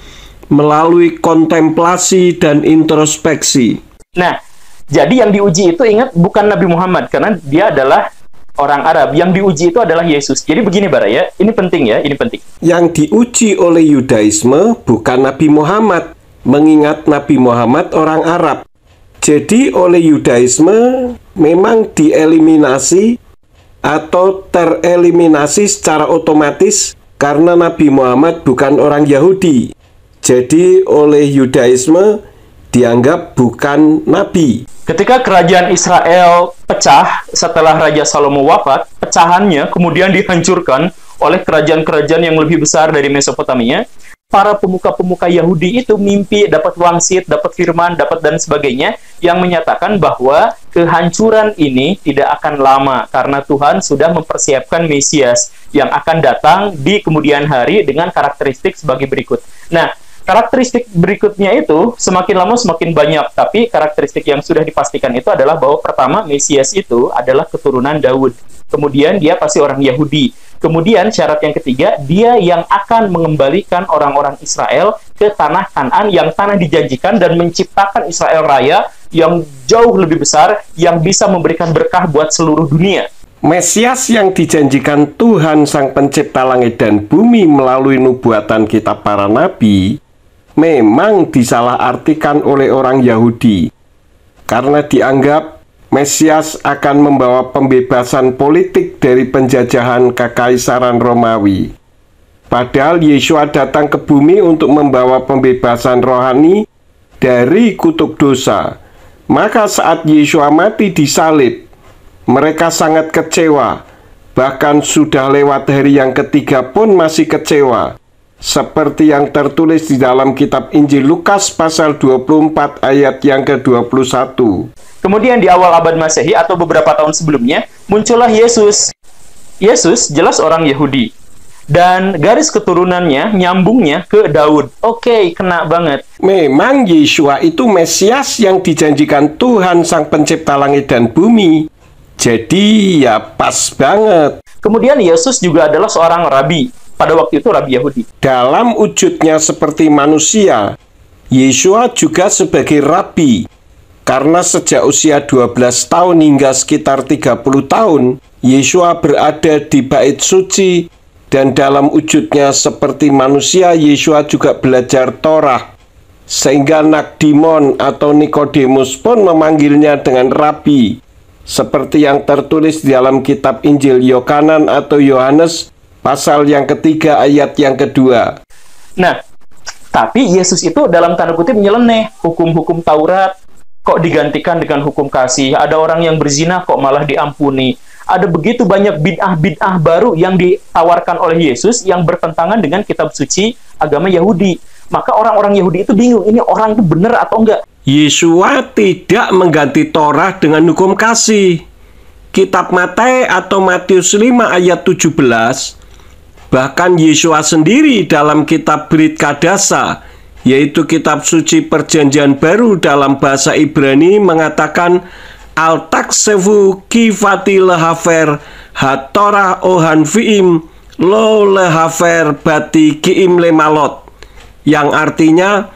melalui kontemplasi dan introspeksi.
Nah, jadi yang diuji itu ingat bukan Nabi Muhammad, karena dia adalah orang Arab. Yang diuji itu adalah Yesus. Jadi begini Bara ya, ini penting ya, ini penting.
Yang diuji oleh Yudaisme bukan Nabi Muhammad, mengingat Nabi Muhammad orang Arab. Jadi oleh Yudaisme memang dieliminasi atau tereliminasi secara otomatis karena Nabi Muhammad bukan orang Yahudi. Jadi oleh Yudaisme dianggap bukan Nabi.
Ketika kerajaan Israel pecah setelah Raja Salomo wafat, pecahannya kemudian dihancurkan oleh kerajaan-kerajaan yang lebih besar dari Mesopotamia. para pemuka-pemuka Yahudi itu mimpi, dapat wangsit, dapat firman, dapat dan sebagainya, yang menyatakan bahwa kehancuran ini tidak akan lama karena Tuhan sudah mempersiapkan Mesias yang akan datang di kemudian hari dengan karakteristik sebagai berikut. Nah, karakteristik berikutnya itu semakin lama semakin banyak, tapi karakteristik yang sudah dipastikan itu adalah bahwa pertama, Mesias itu adalah keturunan Daud. Kemudian dia pasti orang Yahudi. Kemudian syarat yang ketiga, dia yang akan mengembalikan orang-orang Israel ke tanah Kanaan yang tanah dijanjikan dan menciptakan Israel Raya yang jauh lebih besar yang bisa memberikan berkah buat seluruh dunia.
Mesias yang dijanjikan Tuhan Sang Pencipta langit dan bumi melalui nubuatan kitab para nabi memang disalahartikan oleh orang Yahudi karena dianggap Mesias akan membawa pembebasan politik dari penjajahan Kekaisaran Romawi. Padahal Yesua datang ke bumi untuk membawa pembebasan rohani dari kutuk dosa. Maka saat Yesua mati disalib, mereka sangat kecewa. Bahkan sudah lewat hari yang ketiga pun masih kecewa. Seperti yang tertulis di dalam kitab Injil Lukas pasal 24 ayat yang ke-21.
Kemudian di awal abad Masehi atau beberapa tahun sebelumnya, muncullah Yesus. Yesus jelas orang Yahudi. Dan garis keturunannya, nyambungnya ke Daud. Oke, kena banget.
Memang Yesua itu Mesias yang dijanjikan Tuhan Sang Pencipta langit dan bumi. Jadi ya pas banget.
Kemudian Yesus juga adalah seorang rabi. Pada waktu itu rabi Yahudi.
Dalam wujudnya seperti manusia, Yesua juga sebagai rabi. Karena sejak usia 12 tahun hingga sekitar 30 tahun, Yesua berada di bait suci. Dan dalam wujudnya seperti manusia, Yesua juga belajar Torah. Sehingga Nakdimon atau Nikodemus pun memanggilnya dengan rabi. Seperti yang tertulis di dalam kitab Injil Yohanan atau Yohanes pasal yang ketiga ayat yang kedua.
Nah, tapi Yesus itu dalam tanda kutip nyeleneh hukum-hukum Taurat kok digantikan dengan hukum kasih. Ada orang yang berzina kok malah diampuni. Ada begitu banyak bid'ah-bid'ah baru yang ditawarkan oleh Yesus yang bertentangan dengan kitab suci agama Yahudi. Maka orang-orang Yahudi itu bingung, ini orang itu benar atau enggak?
Yesua tidak mengganti Torah dengan hukum kasih. Kitab Matius atau Matius 5 ayat 17, bahkan Yesua sendiri dalam kitab Brit Kadasa, yaitu kitab suci perjanjian baru dalam bahasa Ibrani, mengatakan Al-Taksefu kifati lehafer hatorah ohan fi'im lo lehafer bati ki'im lemalot, yang artinya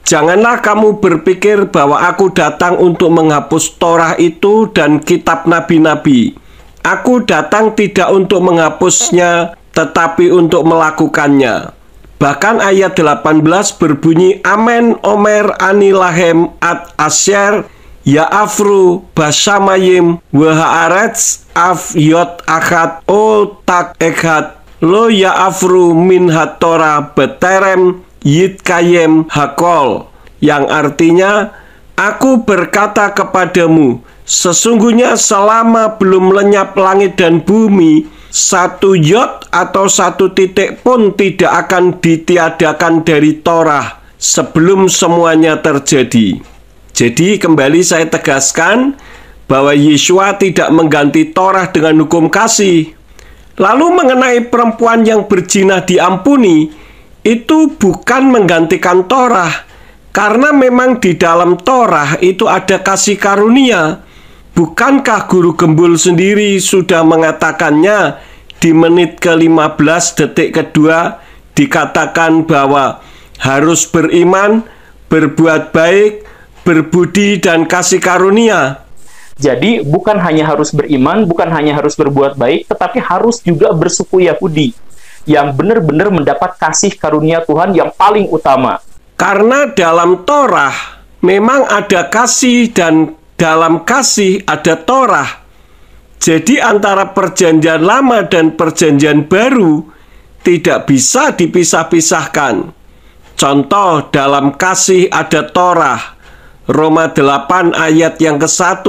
janganlah kamu berpikir bahwa aku datang untuk menghapus Torah itu dan kitab nabi-nabi. Aku datang tidak untuk menghapusnya, tetapi untuk melakukannya. Bahkan ayat 18 berbunyi Amen Omer Anilahem Ad Asyer Ya Afru Basamayim Wahaaretz Af Yot Akhat O Tak Ekhat Lo Ya Afru Min Hatora Beterem Yit Kayem Hakol, yang artinya aku berkata kepadamu, sesungguhnya selama belum lenyap langit dan bumi, satu yot atau satu titik pun tidak akan ditiadakan dari Torah sebelum semuanya terjadi. Jadi kembali saya tegaskan bahwa Yesua tidak mengganti Torah dengan hukum kasih. Lalu mengenai perempuan yang berzina diampuni, itu bukan menggantikan Torah, karena memang di dalam Torah itu ada kasih karunia. Bukankah guru gembul sendiri sudah mengatakannya di menit ke-15 detik kedua, dikatakan bahwa harus beriman, berbuat baik, berbudi, dan kasih karunia.
Jadi bukan hanya harus beriman, bukan hanya harus berbuat baik, tetapi harus juga bersuku Yahudi yang benar-benar mendapat kasih karunia Tuhan yang paling utama.
Karena dalam Torah memang ada kasih dan dalam kasih ada Torah. Jadi antara perjanjian lama dan perjanjian baru tidak bisa dipisah-pisahkan. Contoh, dalam kasih ada Torah. Roma 8 ayat yang ke-1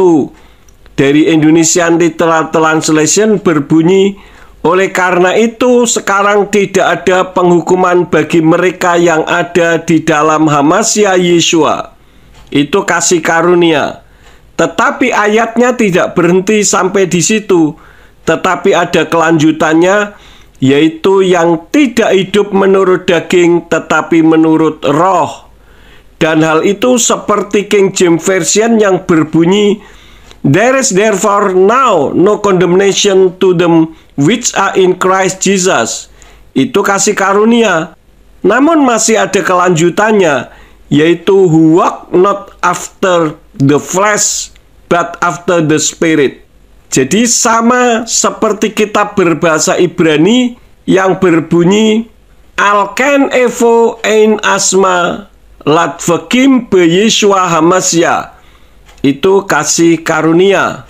dari Indonesian Literal Translation berbunyi, Oleh karena itu, sekarang tidak ada penghukuman bagi mereka yang ada di dalam Hamasya Yeshua. Itu kasih karunia. Tetapi ayatnya tidak berhenti sampai di situ, tetapi ada kelanjutannya, yaitu yang tidak hidup menurut daging, tetapi menurut roh. Dan hal itu seperti King James Version yang berbunyi, "There is therefore now no condemnation to them which are in Christ Jesus." Itu kasih karunia. Namun masih ada kelanjutannya, yaitu "who walk not after the flesh, but after the Spirit." Jadi sama seperti kitab berbahasa Ibrani yang berbunyi, "Alken evo ein asma latvekim be Yeshua Hamasya." Itu kasih karunia.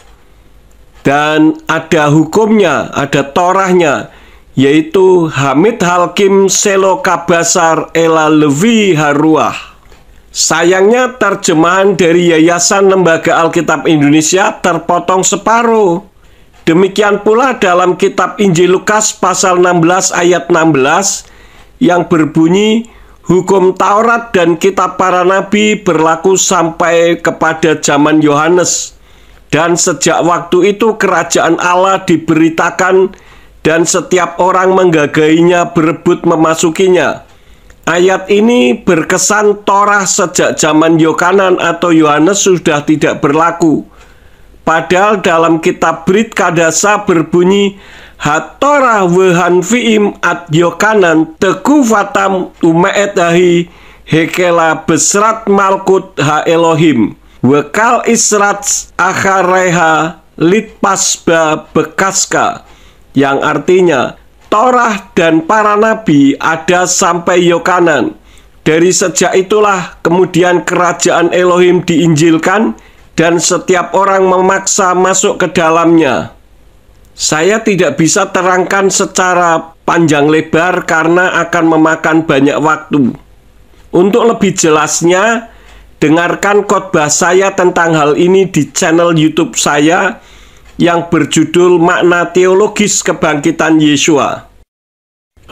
Dan ada hukumnya, ada torahnya, yaitu Hamid Halkim Selo Kabasar Ela Levi Haruah. Sayangnya terjemahan dari Yayasan Lembaga Alkitab Indonesia terpotong separuh. Demikian pula dalam kitab Injil Lukas pasal 16 ayat 16 yang berbunyi, "Hukum Taurat dan kitab para nabi berlaku sampai kepada zaman Yohanes. Dan sejak waktu itu kerajaan Allah diberitakan dan setiap orang menggagahinya berebut memasukinya." Ayat ini berkesan Torah sejak zaman Yohanan atau Yohanes sudah tidak berlaku. Padahal dalam kitab Brit Kadasa berbunyi, "Hatorah wehanfiim at Yohanan teku fatam umeetahi hekela besrat malkut ha Elohim wekal israt akhareha litpasba bekaska," yang artinya Torah dan para nabi ada sampai Yohanan. Dari sejak itulah kemudian kerajaan Elohim diinjilkan dan setiap orang memaksa masuk ke dalamnya. Saya tidak bisa terangkan secara panjang lebar karena akan memakan banyak waktu. Untuk lebih jelasnya, dengarkan khotbah saya tentang hal ini di channel YouTube saya yang berjudul Makna Teologis Kebangkitan Yeshua.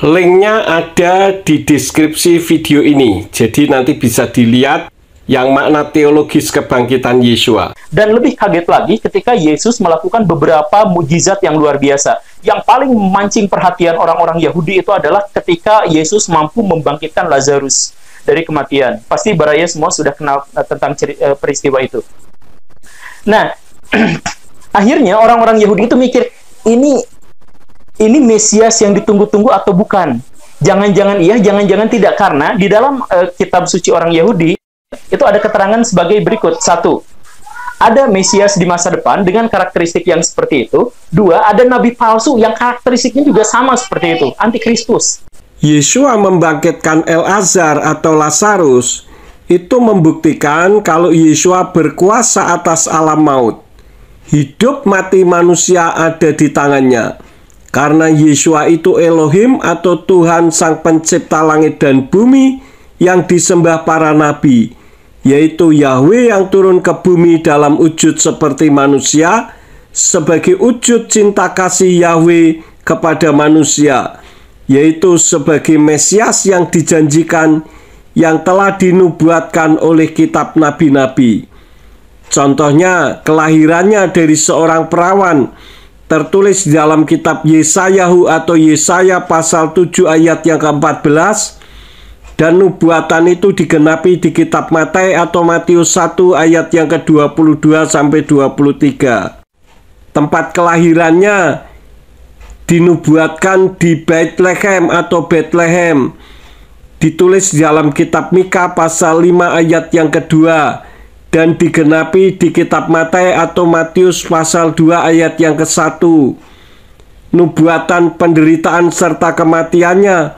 Linknya ada di deskripsi video ini, jadi nanti bisa dilihat yang makna teologis kebangkitan Yeshua.
Dan lebih kaget lagi ketika Yesus melakukan beberapa mujizat yang luar biasa. Yang paling memancing perhatian orang-orang Yahudi itu adalah ketika Yesus mampu membangkitkan Lazarus dari kematian. Pasti baraya semua sudah kenal tentang peristiwa itu. Nah, akhirnya orang-orang Yahudi itu mikir, ini Mesias yang ditunggu-tunggu atau bukan? Jangan-jangan iya, jangan-jangan tidak. Karena di dalam kitab suci orang Yahudi itu ada keterangan sebagai berikut. 1. Ada Mesias di masa depan dengan karakteristik yang seperti itu. 2. Ada nabi palsu yang karakteristiknya juga sama seperti itu, antikristus.
Yeshua membangkitkan Elazar atau Lazarus itu membuktikan kalau Yeshua berkuasa atas alam maut. Hidup mati manusia ada di tangannya. Karena Yeshua itu Elohim atau Tuhan Sang Pencipta langit dan bumi yang disembah para nabi, yaitu Yahweh yang turun ke bumi dalam wujud seperti manusia sebagai wujud cinta kasih Yahweh kepada manusia, yaitu sebagai Mesias yang dijanjikan yang telah dinubuatkan oleh kitab nabi-nabi. Contohnya kelahirannya dari seorang perawan tertulis di dalam kitab Yesayahu atau Yesaya pasal 7 ayat yang ke-14, dan nubuatan itu digenapi di kitab Matius atau Matius 1 ayat yang ke-22 sampai 23. Tempat kelahirannya dinubuatkan di Bethlehem atau Bethlehem, ditulis di dalam kitab Mika pasal 5 ayat yang kedua, dan digenapi di kitab Matius atau Matius pasal 2 ayat yang ke-1. Nubuatan penderitaan serta kematiannya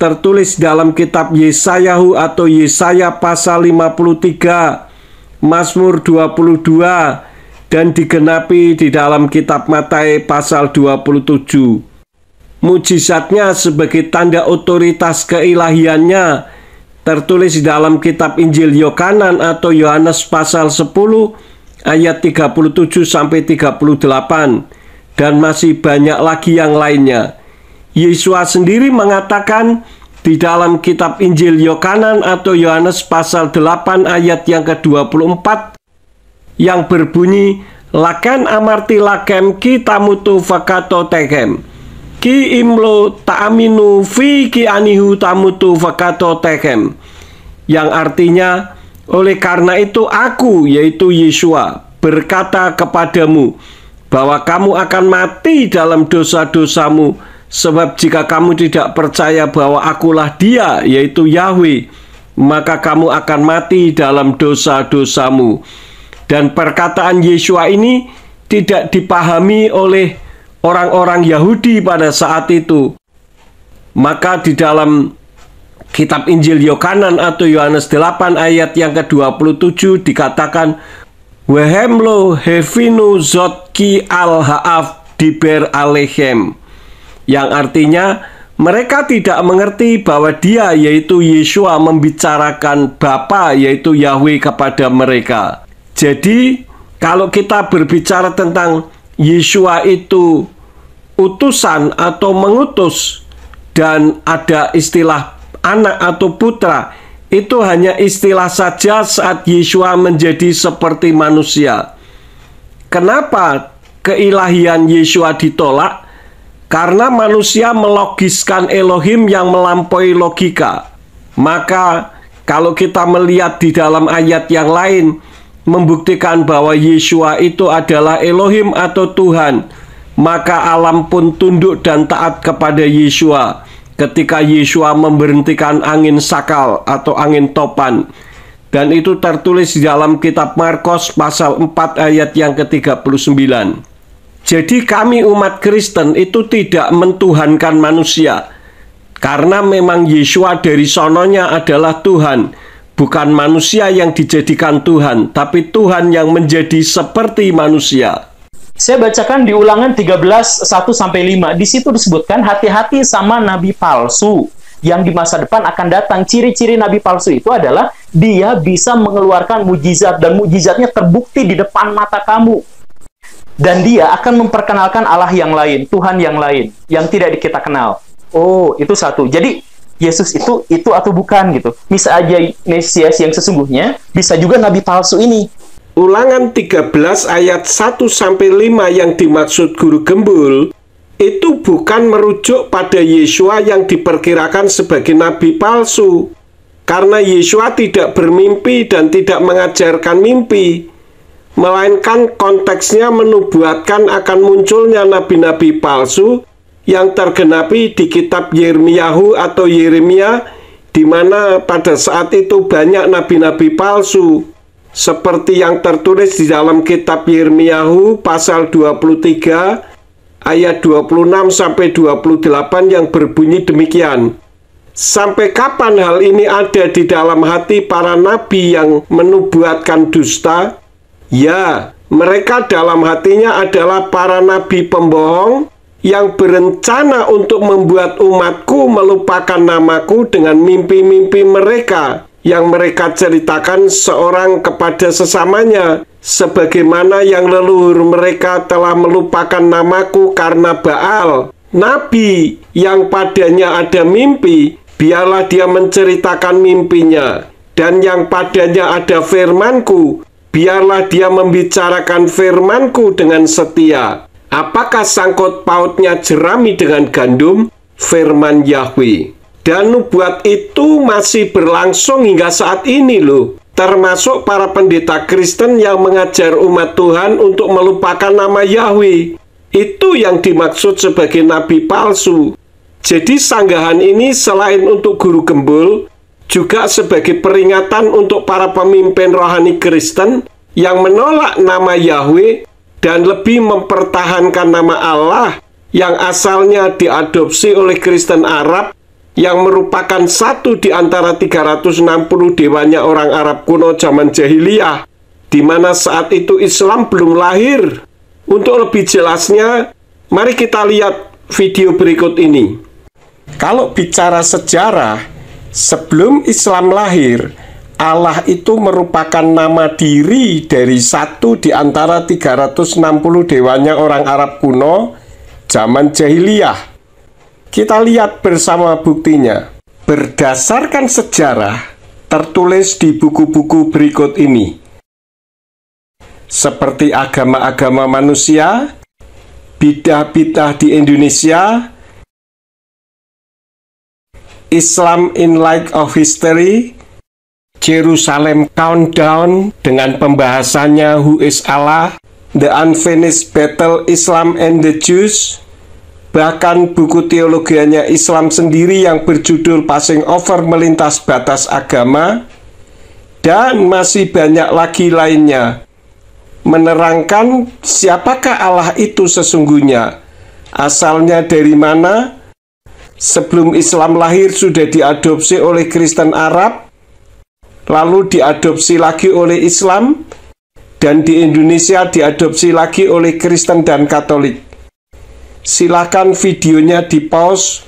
tertulis dalam kitab Yesayahu atau Yesaya pasal 53, Mazmur 22, dan digenapi di dalam kitab Matius pasal 27. Mujizatnya sebagai tanda otoritas keilahiannya tertulis di dalam kitab Injil Yohanan atau Yohanes pasal 10 ayat 37 sampai 38, dan masih banyak lagi yang lainnya. Yesus sendiri mengatakan di dalam kitab Injil Yohanan atau Yohanes pasal 8 ayat yang ke-24 yang berbunyi, laken amarti lakem ki tamutu vakato tekem ki imlo ta'aminu fi ki anihu tamutu vakato tekem, yang artinya, oleh karena itu aku, yaitu Yesua, berkata kepadamu bahwa kamu akan mati dalam dosa-dosamu, sebab jika kamu tidak percaya bahwa akulah Dia, yaitu Yahweh, maka kamu akan mati dalam dosa-dosamu. Dan perkataan Yesua ini tidak dipahami oleh orang-orang Yahudi pada saat itu. Maka di dalam kitab Injil Yohanan atau Yohanes 8 ayat yang ke-27 dikatakan, Wehemlo hevinu zotki al-ha'af diber alechem, yang artinya mereka tidak mengerti bahwa Dia, yaitu Yesua, membicarakan Bapa, yaitu Yahweh, kepada mereka. Jadi kalau kita berbicara tentang Yesua itu utusan atau mengutus, dan ada istilah anak atau putra, itu hanya istilah saja saat Yesua menjadi seperti manusia. Kenapa keilahian Yesua ditolak? Karena manusia melogiskan Elohim yang melampaui logika. Maka kalau kita melihat di dalam ayat yang lain membuktikan bahwa Yesua itu adalah Elohim atau Tuhan, maka alam pun tunduk dan taat kepada Yesua ketika Yesua memberhentikan angin sakal atau angin topan. Dan itu tertulis di dalam kitab Markus pasal 4 ayat yang ke-39. Jadi kami umat Kristen itu tidak mentuhankan manusia, karena memang Yesua dari sononya adalah Tuhan, bukan manusia yang dijadikan Tuhan, tapi Tuhan yang menjadi seperti manusia.
Saya bacakan di Ulangan 13, 1-5. Di situ disebutkan, hati-hati sama nabi palsu yang di masa depan akan datang. Ciri-ciri nabi palsu itu adalah dia bisa mengeluarkan mujizat, dan mujizatnya terbukti di depan mata kamu. Dan dia akan memperkenalkan Allah yang lain, Tuhan yang lain, yang tidak kita kenal. Oh, itu satu. Jadi, Yesus itu atau bukan gitu. Bisa aja Mesias yang sesungguhnya, bisa juga nabi palsu ini.
Ulangan 13 ayat 1-5 yang dimaksud Guru Gembul itu bukan merujuk pada Yesua yang diperkirakan sebagai nabi palsu, karena Yesua tidak bermimpi dan tidak mengajarkan mimpi, melainkan konteksnya menubuatkan akan munculnya nabi-nabi palsu yang tergenapi di kitab Yirmiyahu atau Yeremia, di mana pada saat itu banyak nabi-nabi palsu, seperti yang tertulis di dalam kitab Yirmiyahu pasal 23 ayat 26-28 yang berbunyi demikian. Sampai kapan hal ini ada di dalam hati para nabi yang menubuatkan dusta? Ya, mereka dalam hatinya adalah para nabi pembohong yang berencana untuk membuat umatku melupakan namaku dengan mimpi-mimpi mereka yang mereka ceritakan seorang kepada sesamanya, sebagaimana yang leluhur mereka telah melupakan namaku karena Baal. Nabi yang padanya ada mimpi, biarlah dia menceritakan mimpinya, dan yang padanya ada firmanku, biarlah dia membicarakan firmanku dengan setia. Apakah sangkut pautnya jerami dengan gandum? Firman Yahweh. Dan nubuat itu masih berlangsung hingga saat ini loh. Termasuk para pendeta Kristen yang mengajar umat Tuhan untuk melupakan nama Yahweh. Itu yang dimaksud sebagai nabi palsu. Jadi sanggahan ini selain untuk Guru Gembul, juga sebagai peringatan untuk para pemimpin rohani Kristen yang menolak nama Yahweh dan lebih mempertahankan nama Allah yang asalnya diadopsi oleh Kristen Arab, yang merupakan satu di antara 360 dewanya orang Arab kuno zaman jahiliyah, di mana saat itu Islam belum lahir. Untuk lebih jelasnya, mari kita lihat video berikut ini. Kalau bicara sejarah, sebelum Islam lahir, Allah itu merupakan nama diri dari satu di antara 360 dewanya orang Arab kuno zaman jahiliyah. Kita lihat bersama buktinya. Berdasarkan sejarah tertulis di buku-buku berikut ini. Seperti agama-agama manusia, bidah-bidah di Indonesia, Islam in Light of History, Jerusalem Countdown dengan pembahasannya Who is Allah, The Unfinished Battle Islam and the Jews, bahkan buku teologianya Islam sendiri yang berjudul Passing Over Melintas Batas Agama, dan masih banyak lagi lainnya, menerangkan siapakah Allah itu sesungguhnya, asalnya dari mana, sebelum Islam lahir sudah diadopsi oleh Kristen Arab, lalu diadopsi lagi oleh Islam, dan di Indonesia diadopsi lagi oleh Kristen dan Katolik. Silakan videonya di-pause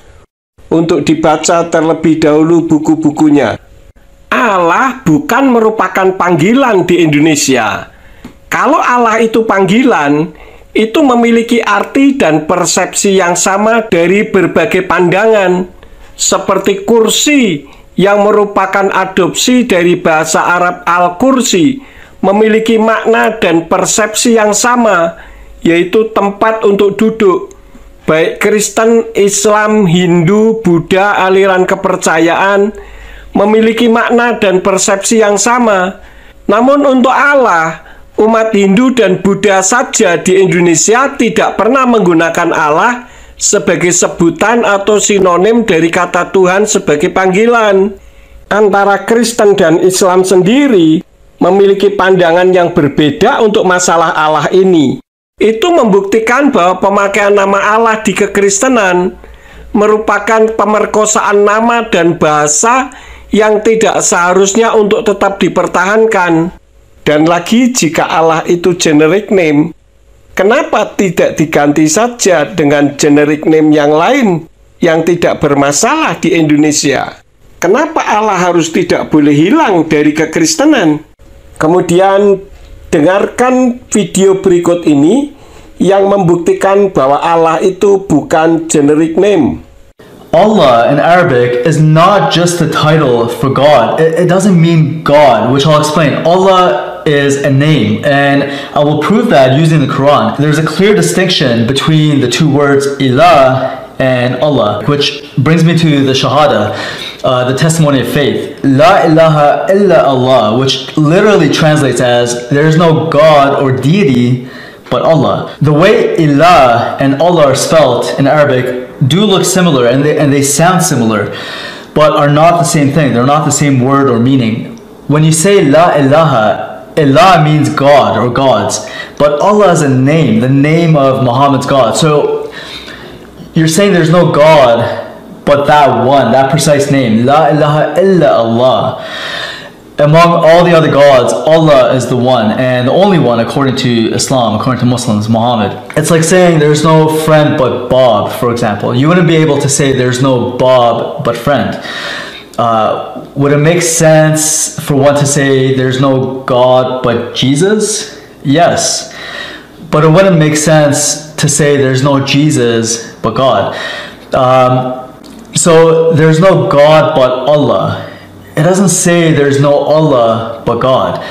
untuk dibaca terlebih dahulu buku-bukunya. Allah bukan merupakan panggilan di Indonesia. Kalau Allah itu panggilan, itu memiliki arti dan persepsi yang sama dari berbagai pandangan, seperti kursi yang merupakan adopsi dari bahasa Arab al-kursi, memiliki makna dan persepsi yang sama, yaitu tempat untuk duduk. Baik Kristen, Islam, Hindu, Buddha, aliran kepercayaan memiliki makna dan persepsi yang sama. Namun untuk Allah, umat Hindu dan Buddha saja di Indonesia tidak pernah menggunakan Allah sebagai sebutan atau sinonim dari kata Tuhan sebagai panggilan. Antara Kristen dan Islam sendiri memiliki pandangan yang berbeda untuk masalah Allah ini. Itu membuktikan bahwa pemakaian nama Allah di kekristenan merupakan pemerkosaan nama dan bahasa yang tidak seharusnya untuk tetap dipertahankan. Dan lagi, jika Allah itu generic name, kenapa tidak diganti saja dengan generic name yang lain yang tidak bermasalah di Indonesia? Kenapa Allah harus tidak boleh hilang dari kekristenan? Kemudian dengarkan video berikut ini yang membuktikan bahwa Allah itu bukan generic name.
Allah in Arabic is not just a title for God. It doesn't mean God, which I'll explain. Allah is a name, and I will prove that using the Quran. There's a clear distinction between the two words ilah and Allah, which brings me to the Shahada, the testimony of faith. La ilaha illa Allah, which literally translates as there is no God or deity but Allah. The way ilah and Allah are spelled in Arabic do look similar, and they sound similar, but are not the same thing. They're not the same word or meaning. When you say la ilaha, ilah means God or gods, but Allah is a name, the name of Muhammad's God. So you're saying there's no God but that one, that precise name, la ilaha illa Allah. Among all the other gods, Allah is the one and the only one according to Islam, according to Muslims, Muhammad. It's like saying there's no friend but Bob, for example. You wouldn't be able to say there's no Bob but friend. Would it make sense for one to say there's no God but Jesus? Yes. But it wouldn't make sense to say there's no Jesus but God. So there's no God but Allah. It doesn't say there's no Allah but God.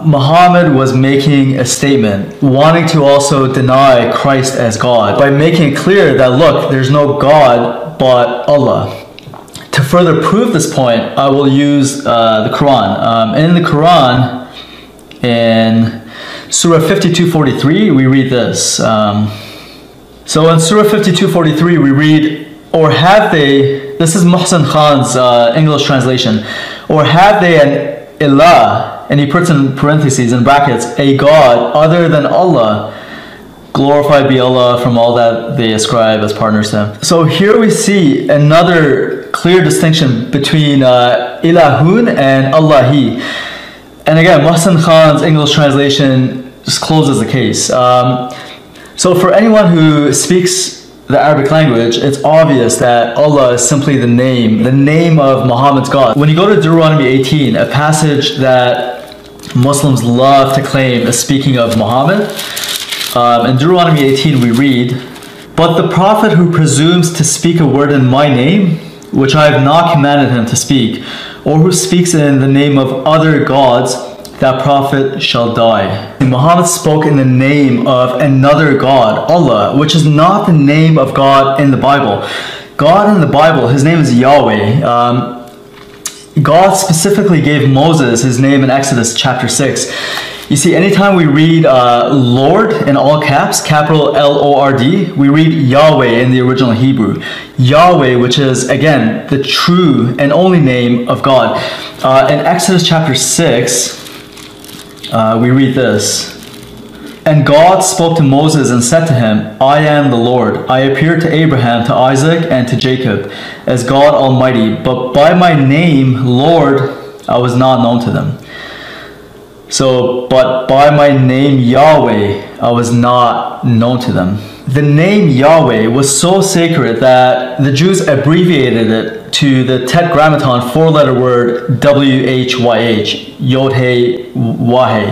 Muhammad was making a statement, wanting to also deny Christ as God, by making it clear that, look, there's no God but Allah. To further prove this point, I will use the Quran. In the Quran, in Surah 52:43, we read this. So in Surah 52:43, we read, or have they, this is Muhsin Khan's English translation, or have they an ilah, and he puts in parentheses, in brackets, a God other than Allah, glorified be Allah from all that they ascribe as partners to him. So here we see another clear distinction between ilahun and Allahi. And again, Muhsin Khan's English translation just closes the case. So for anyone who speaks the Arabic language, it's obvious that Allah is simply the name of Muhammad's God. When you go to Deuteronomy 18, a passage that Muslims love to claim is speaking of Muhammad, in Deuteronomy 18 we read, "But the prophet who presumes to speak a word in my name, which I have not commanded him to speak, or who speaks in the name of other gods, that prophet shall die." Muhammad spoke in the name of another God, Allah, which is not the name of God in the Bible. God in the Bible, his name is Yahweh. God specifically gave Moses his name in Exodus chapter 6. You see, anytime we read Lord in all caps, capital L-O-R-D, we read Yahweh in the original Hebrew. Yahweh, which is, again, the true and only name of God. In Exodus chapter 6, we read this. "And God spoke to Moses and said to him, I am the Lord. I appeared to Abraham, to Isaac, and to Jacob as God Almighty, but by my name, Lord, I was not known to them." So, but by my name Yahweh, I was not known to them. The name Yahweh was so sacred that the Jews abbreviated it to the Tetragrammaton four-letter word WHYH, Yod-He-Wah-He.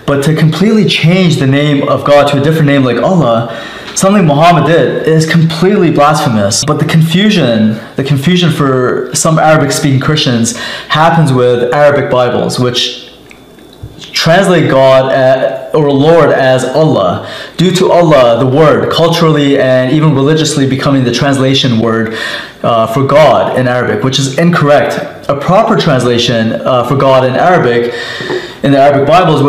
But to completely change the name of God to a different name like Allah, something Muhammad did, is completely blasphemous. But the confusion for some Arabic-speaking Christians happens with Arabic Bibles, which translate God or Lord as Allah, due to Allah, the word, culturally and even religiously becoming the translation word for God in Arabic, which is incorrect. A proper translation for God in Arabic, in the Arabic Bibles,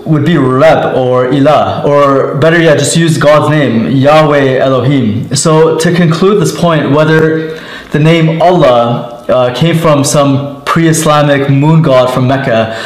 would be Reb or Ilah, or better yet, just use God's name, Yahweh Elohim. So to conclude this point, whether the name Allah came from some pre-Islamic moon god from Mecca,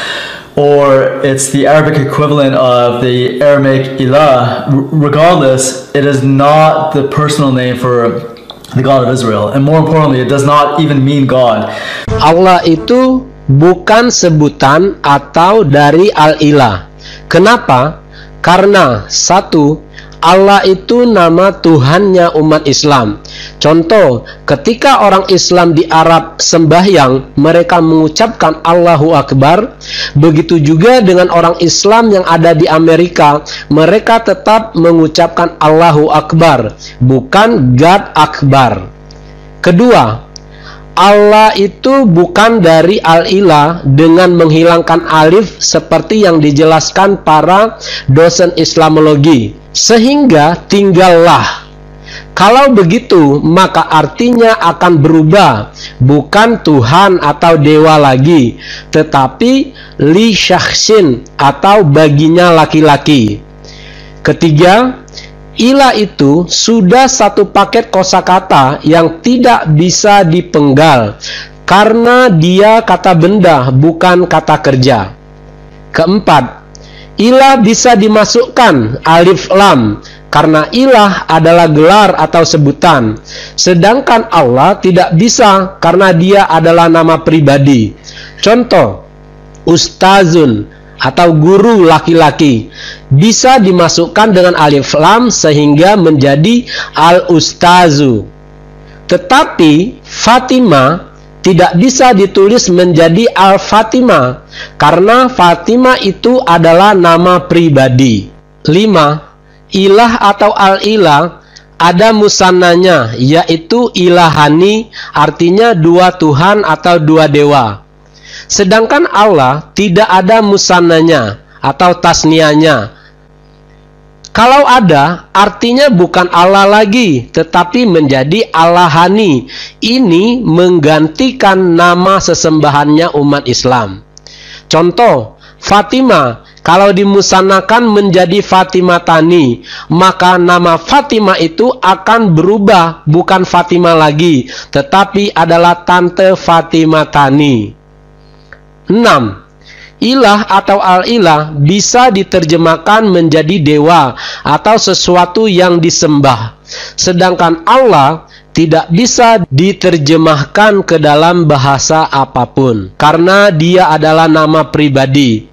or it's the Arabic equivalent of the Aramaic Ilah, regardless, it is not the personal name for the God of Israel. And more importantly, it does not even mean God.
Allah itu bukan sebutan atau dari Al-Ilah. Kenapa? Karena satu, Allah itu nama Tuhannya umat Islam. Contoh, ketika orang Islam di Arab sembahyang, mereka mengucapkan Allahu Akbar. Begitu juga dengan orang Islam yang ada di Amerika, mereka tetap mengucapkan Allahu Akbar, bukan God Akbar. Kedua, Allah itu bukan dari Al-Ilah dengan menghilangkan alif seperti yang dijelaskan para dosen Islamologi, sehingga tinggallah. Kalau begitu, maka artinya akan berubah, bukan Tuhan atau dewa lagi, tetapi li syakhsin atau baginya laki-laki. Ketiga, ilah itu sudah satu paket kosakata yang tidak bisa dipenggal karena dia kata benda bukan kata kerja. Keempat, ilah bisa dimasukkan alif lam karena ilah adalah gelar atau sebutan, sedangkan Allah tidak bisa karena dia adalah nama pribadi. Contoh, ustazun atau guru laki-laki bisa dimasukkan dengan alif lam sehingga menjadi al-ustazu. Tetapi Fatimah tidak bisa ditulis menjadi al-Fatimah karena Fatimah itu adalah nama pribadi. 5. Ilah atau al-ilah ada musannanya, yaitu ilahani, artinya dua Tuhan atau dua dewa. Sedangkan Allah tidak ada musannanya atau tasnianya. Kalau ada, artinya bukan Allah lagi, tetapi menjadi Allahani. Ini menggantikan nama sesembahannya umat Islam. Contoh, Fatimah, kalau dimusanakan menjadi Fatimatani, maka nama Fatimah itu akan berubah, bukan Fatimah lagi, tetapi adalah Tante Fatimatani. 6. Ilah atau al-ilah bisa diterjemahkan menjadi dewa atau sesuatu yang disembah. Sedangkan Allah tidak bisa diterjemahkan ke dalam bahasa apapun karena dia adalah nama pribadi.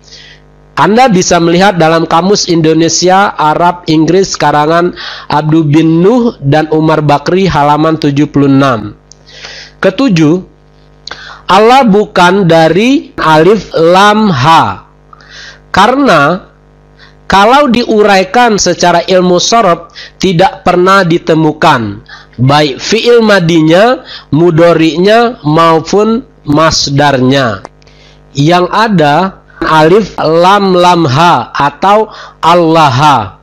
Anda bisa melihat dalam Kamus Indonesia, Arab, Inggris, karangan Abdu bin Nuh dan Umar Bakri halaman 76. Ketujuh, Allah bukan dari alif lam ha. Karena kalau diuraikan secara ilmu sorof tidak pernah ditemukan baik fi'il madinya, mudhari'nya maupun masdarnya. Yang ada alif lam lam ha atau Allah.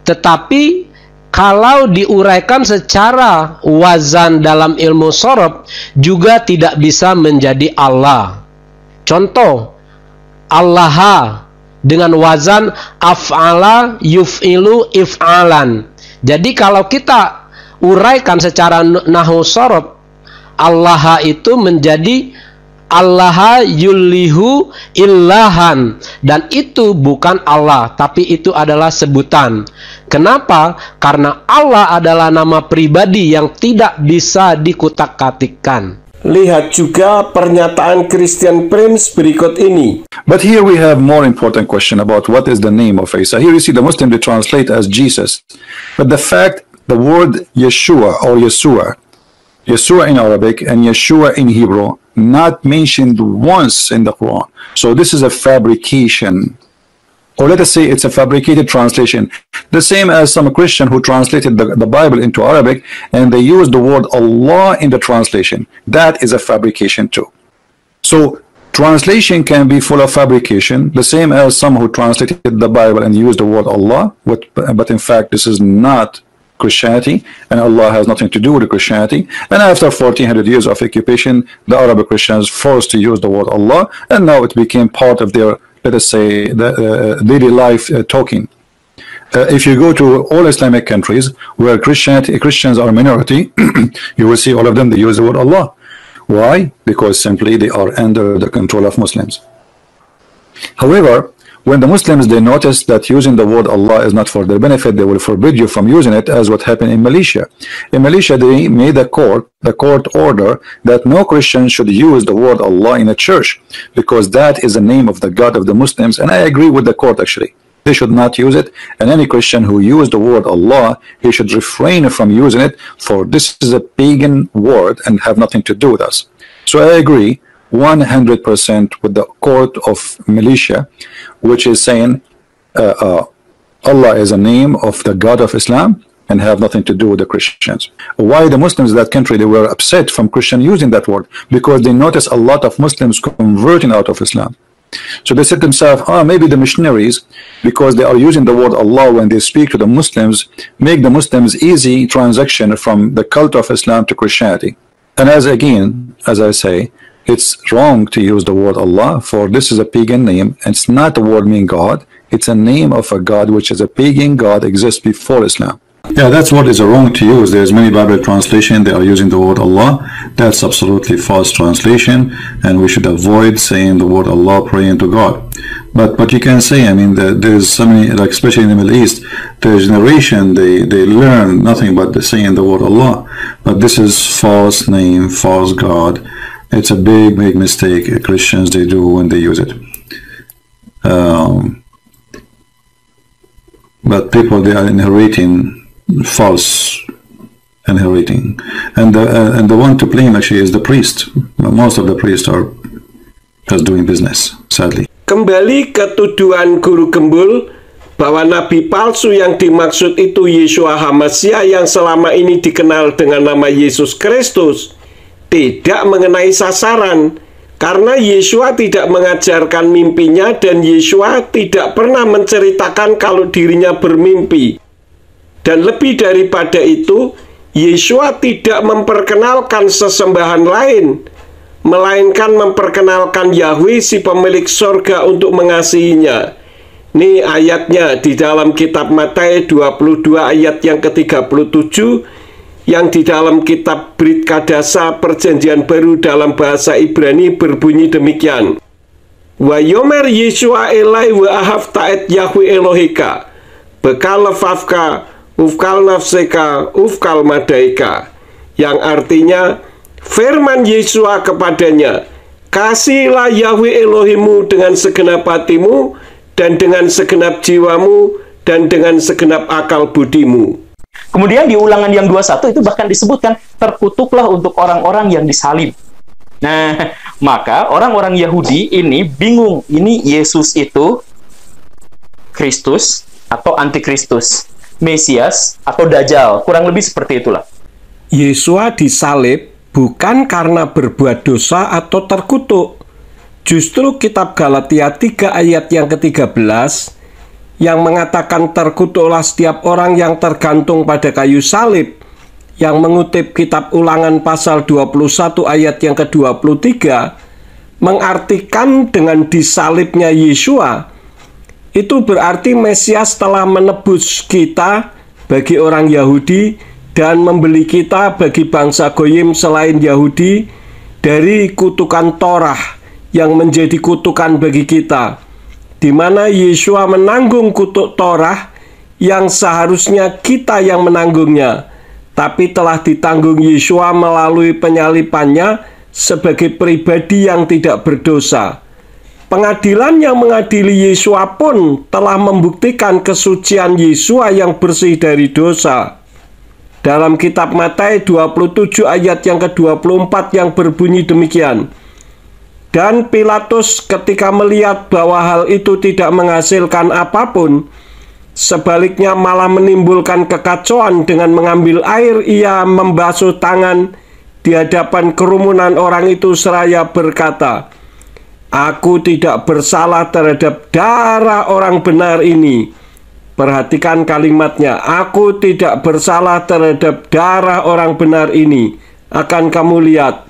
Tetapi kalau diuraikan secara wazan dalam ilmu sorof juga tidak bisa menjadi Allah. Contoh, Allah dengan wazan af'ala yuf'ilu if'alan. Jadi kalau kita uraikan secara nahwu sorof, Allah itu menjadi Allah yulihu illahan, dan itu bukan Allah, tapi itu adalah sebutan. Kenapa? Karena Allah adalah nama pribadi yang tidak bisa dikutak-katikkan.
Lihat juga pernyataan Christian Prince berikut ini.
But here we have more important question about what is the name of Isa. Here you see the Muslim they translate as Jesus. But the fact, the word Yeshua or Yeshua in Arabic and Yeshua in Hebrew, not mentioned once in the Quran. So this is a fabrication. Or let us say it's a fabricated translation. The same as some Christian who translated the Bible into Arabic and they used the word Allah in the translation. That is a fabrication too. So translation can be full of fabrication, the same as some who translated the Bible and used the word Allah, but in fact this is not Christianity, and Allah has nothing to do with Christianity. And after 1400 years of occupation, the Arab Christians forced to use the word Allah, and now it became part of their, let us say, daily life talking. If you go to all Islamic countries where Christians are minority, you will see all of them, they use the word Allah. Why? Because simply they are under the control of Muslims. However, when the Muslims they notice that using the word Allah is not for their benefit, they will forbid you from using it, as what happened in Malaysia. In Malaysia, they made the court order that no Christian should use the word Allah in a church, because that is the name of the God of the Muslims, and I agree with the court actually. They should not use it, and any Christian who used the word Allah, he should refrain from using it, for this is a pagan word and have nothing to do with us. So I agree 100% with the court of Malaysia, which is saying Allah is a name of the God of Islam and have nothing to do with the Christians. Why the Muslims in that country, they were upset from Christian using that word? Because they noticed a lot of Muslims converting out of Islam. So they said to themselves, maybe the missionaries, because they are using the word Allah when they speak to the Muslims, make the Muslims easy transaction from the cult of Islam to Christianity. And as I say, it's wrong to use the word Allah, for this is a pagan name, and it's not the word meaning God, it's a name of a God which is a pagan God, exists before Islam. Yeah, that's what is wrong to use. There's many Bible translation, they are using the word Allah. That's absolutely false translation, and we should avoid saying the word Allah, praying to God. But you can say, I mean, there's so many, like especially in the Middle East, the generation, they learn nothing but saying the word Allah. But this is false name, false God. It's a big mistake Christians they do when they use it. But people, they are inheriting false inheriting, and the one to blame actually is the priest. Most of the priests are just doing business, sadly.
Kembali ke tuduhan Guru Gembul bahwa nabi palsu yang dimaksud itu Yeshua HaMasyiah yang selama ini dikenal dengan nama Yesus Kristus, tidak mengenai sasaran, karena Yeshua tidak mengajarkan mimpinya dan Yeshua tidak pernah menceritakan kalau dirinya bermimpi. Dan lebih daripada itu, Yeshua tidak memperkenalkan sesembahan lain, melainkan memperkenalkan Yahweh si pemilik sorga untuk mengasihinya. Ini ayatnya di dalam kitab Matius 22 ayat yang ke-37, yang di dalam kitab Brit Kadasa Perjanjian Baru dalam bahasa Ibrani berbunyi demikian. Wa yomer Yeshua elai wa ahaf ta'et Yahweh Elohika bekal lefafka ufkal nafseka ufkal madaika, yang artinya firman Yeshua kepadanya, kasihilah Yahweh Elohimu dengan segenap hatimu, dan dengan segenap jiwamu, dan dengan segenap akal budimu.
Kemudian di Ulangan yang 21 itu bahkan disebutkan, terkutuklah untuk orang-orang yang disalib. Nah, maka orang-orang Yahudi ini bingung, ini Yesus itu Kristus atau Antikristus, Mesias atau Dajjal, kurang lebih seperti itulah.
Yesua disalib bukan karena berbuat dosa atau terkutuk. Justru kitab Galatia 3 ayat yang ke-13 yang mengatakan terkutuklah setiap orang yang tergantung pada kayu salib, yang mengutip kitab Ulangan pasal 21 ayat yang ke-23, mengartikan dengan disalibnya Yesua, itu berarti Mesias telah menebus kita bagi orang Yahudi dan membeli kita bagi bangsa Goyim selain Yahudi dari kutukan Torah yang menjadi kutukan bagi kita, di mana Yesua menanggung kutuk Torah yang seharusnya kita yang menanggungnya, tapi telah ditanggung Yesua melalui penyalipannya sebagai pribadi yang tidak berdosa. Pengadilan yang mengadili Yesua pun telah membuktikan kesucian Yesua yang bersih dari dosa. Dalam kitab Matius 27 ayat yang ke-24 yang berbunyi demikian, dan Pilatus ketika melihat bahwa hal itu tidak menghasilkan apapun, sebaliknya malah menimbulkan kekacauan dengan mengambil air, ia membasuh tangan di hadapan kerumunan orang itu seraya berkata, "Aku tidak bersalah terhadap darah orang benar ini." Perhatikan kalimatnya, "Aku tidak bersalah terhadap darah orang benar ini." Akan kamu lihat,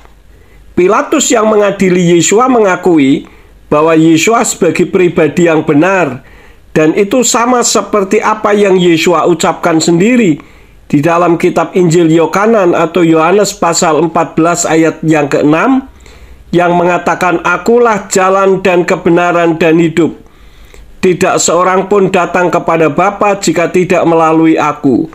Pilatus yang mengadili Yesua mengakui bahwa Yesua sebagai pribadi yang benar, dan itu sama seperti apa yang Yesua ucapkan sendiri di dalam kitab Injil Yohanan atau Yohanes pasal 14 ayat yang ke-6 yang mengatakan, "Akulah jalan dan kebenaran dan hidup. Tidak seorang pun datang kepada Bapa jika tidak melalui aku."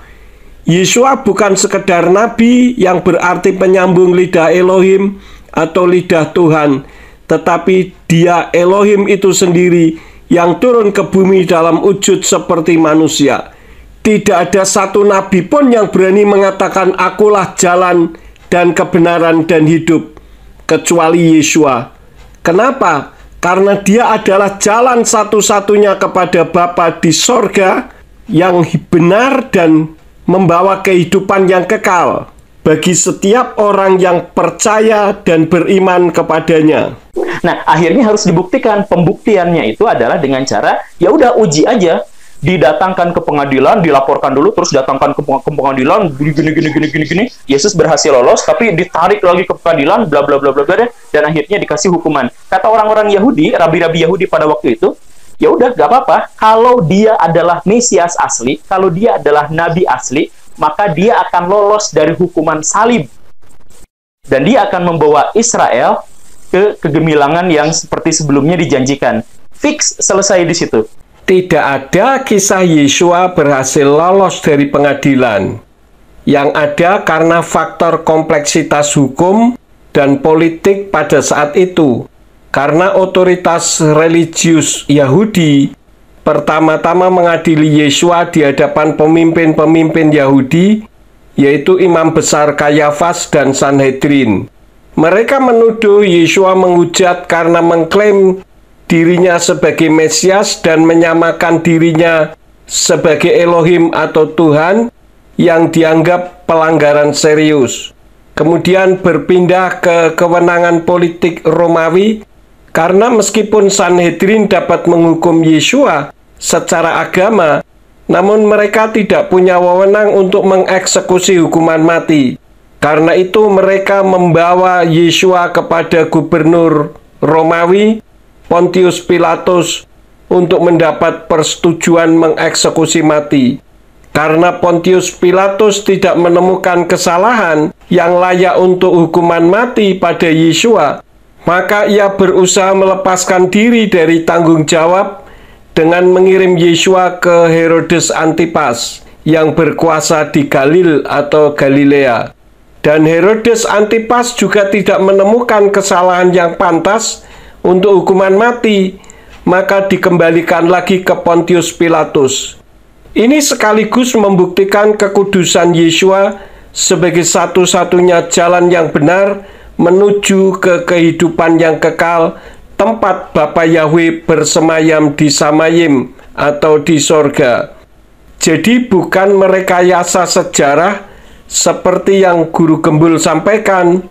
Yesua bukan sekedar nabi yang berarti penyambung lidah Elohim atau lidah Tuhan, tetapi dia Elohim itu sendiri yang turun ke bumi dalam wujud seperti manusia. Tidak ada satu nabi pun yang berani mengatakan akulah jalan dan kebenaran dan hidup, kecuali Yesua. Kenapa? Karena dia adalah jalan satu-satunya kepada Bapa di sorga yang benar dan membawa kehidupan yang kekal bagi setiap orang yang percaya dan beriman kepadanya.
Nah, akhirnya harus dibuktikan. Pembuktiannya itu adalah dengan cara, ya udah uji aja. Didatangkan ke pengadilan, dilaporkan dulu, terus datangkan ke pengadilan, gini. Yesus berhasil lolos, tapi ditarik lagi ke pengadilan, bla bla bla bla bla, dan akhirnya dikasih hukuman. Kata orang-orang Yahudi, rabi-rabi Yahudi pada waktu itu, ya udah gak apa-apa. Kalau dia adalah Mesias asli, kalau dia adalah nabi asli, maka dia akan lolos dari hukuman salib, dan dia akan membawa Israel ke kegemilangan yang seperti sebelumnya dijanjikan. Fix, selesai di situ.
Tidak ada kisah Yesua berhasil lolos dari pengadilan. Yang ada karena faktor kompleksitas hukum dan politik pada saat itu. Karena otoritas religius Yahudi pertama-tama mengadili Yesua di hadapan pemimpin-pemimpin Yahudi, yaitu Imam Besar Kayafas dan Sanhedrin. Mereka menuduh Yesua menghujat karena mengklaim dirinya sebagai Mesias dan menyamakan dirinya sebagai Elohim atau Tuhan yang dianggap pelanggaran serius. Kemudian berpindah ke kewenangan politik Romawi karena meskipun Sanhedrin dapat menghukum Yesua secara agama, namun mereka tidak punya wewenang untuk mengeksekusi hukuman mati. Karena itu mereka membawa Yesua kepada gubernur Romawi Pontius Pilatus untuk mendapat persetujuan mengeksekusi mati. Karena Pontius Pilatus tidak menemukan kesalahan yang layak untuk hukuman mati pada Yesua, maka ia berusaha melepaskan diri dari tanggung jawab dengan mengirim Yesua ke Herodes Antipas yang berkuasa di Galil atau Galilea. Dan Herodes Antipas juga tidak menemukan kesalahan yang pantas untuk hukuman mati, maka dikembalikan lagi ke Pontius Pilatus. Ini sekaligus membuktikan kekudusan Yesua sebagai satu-satunya jalan yang benar menuju ke kehidupan yang kekal, tempat Bapa Yahweh bersemayam di Samayim atau di sorga. Jadi bukan merekayasa sejarah seperti yang Guru Gembul sampaikan.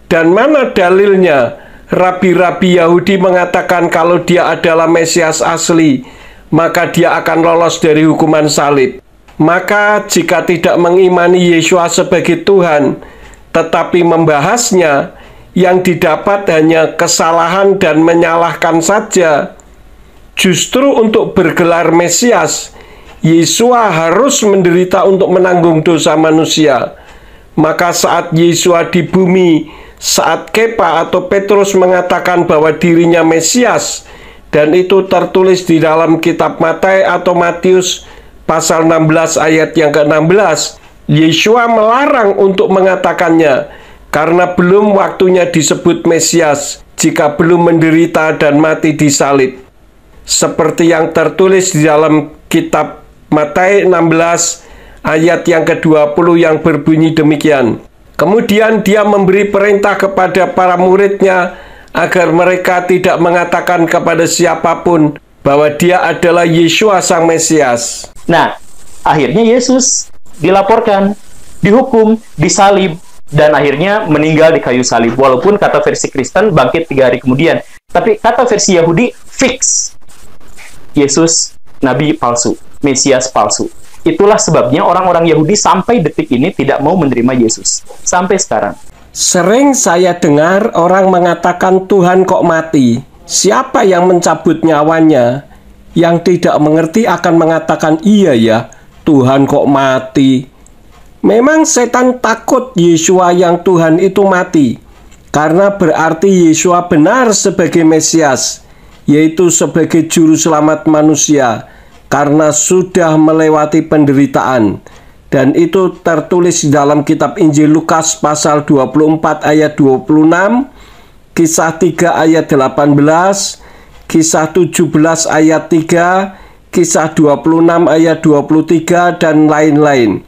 Dan mana dalilnya rabi-rabi Yahudi mengatakan kalau dia adalah Mesias asli, maka dia akan lolos dari hukuman salib. Maka jika tidak mengimani Yesua sebagai Tuhan, tetapi membahasnya, yang didapat hanya kesalahan dan menyalahkan saja. Justru untuk bergelar Mesias, Yesua harus menderita untuk menanggung dosa manusia. Maka saat Yesua di bumi, saat Kepa atau Petrus mengatakan bahwa dirinya Mesias, dan itu tertulis di dalam kitab Matius atau Matius pasal 16 ayat yang ke-16, Yesua melarang untuk mengatakannya karena belum waktunya disebut Mesias jika belum menderita dan mati di salib. Seperti yang tertulis di dalam kitab Matius 16 ayat yang ke-20 yang berbunyi demikian. Kemudian dia memberi perintah kepada para muridnya agar mereka tidak mengatakan kepada siapapun bahwa dia adalah Yesua sang Mesias.
Nah, akhirnya Yesus dilaporkan, dihukum, disalib, dan akhirnya meninggal di kayu salib. Walaupun kata versi Kristen bangkit 3 hari kemudian. Tapi kata versi Yahudi fix. Yesus nabi palsu, Mesias palsu. Itulah sebabnya orang-orang Yahudi sampai detik ini tidak mau menerima Yesus. Sampai sekarang.
Sering saya dengar orang mengatakan Tuhan kok mati. Siapa yang mencabut nyawanya? Yang tidak mengerti akan mengatakan iya ya, Tuhan kok mati. Memang setan takut Yesua yang Tuhan itu mati, karena berarti Yesua benar sebagai Mesias, yaitu sebagai juru selamat manusia, karena sudah melewati penderitaan. Dan itu tertulis di dalam kitab Injil Lukas pasal 24 ayat 26, Kisah 3 ayat 18, Kisah 17 ayat 3, Kisah 26 ayat 23, dan lain-lain.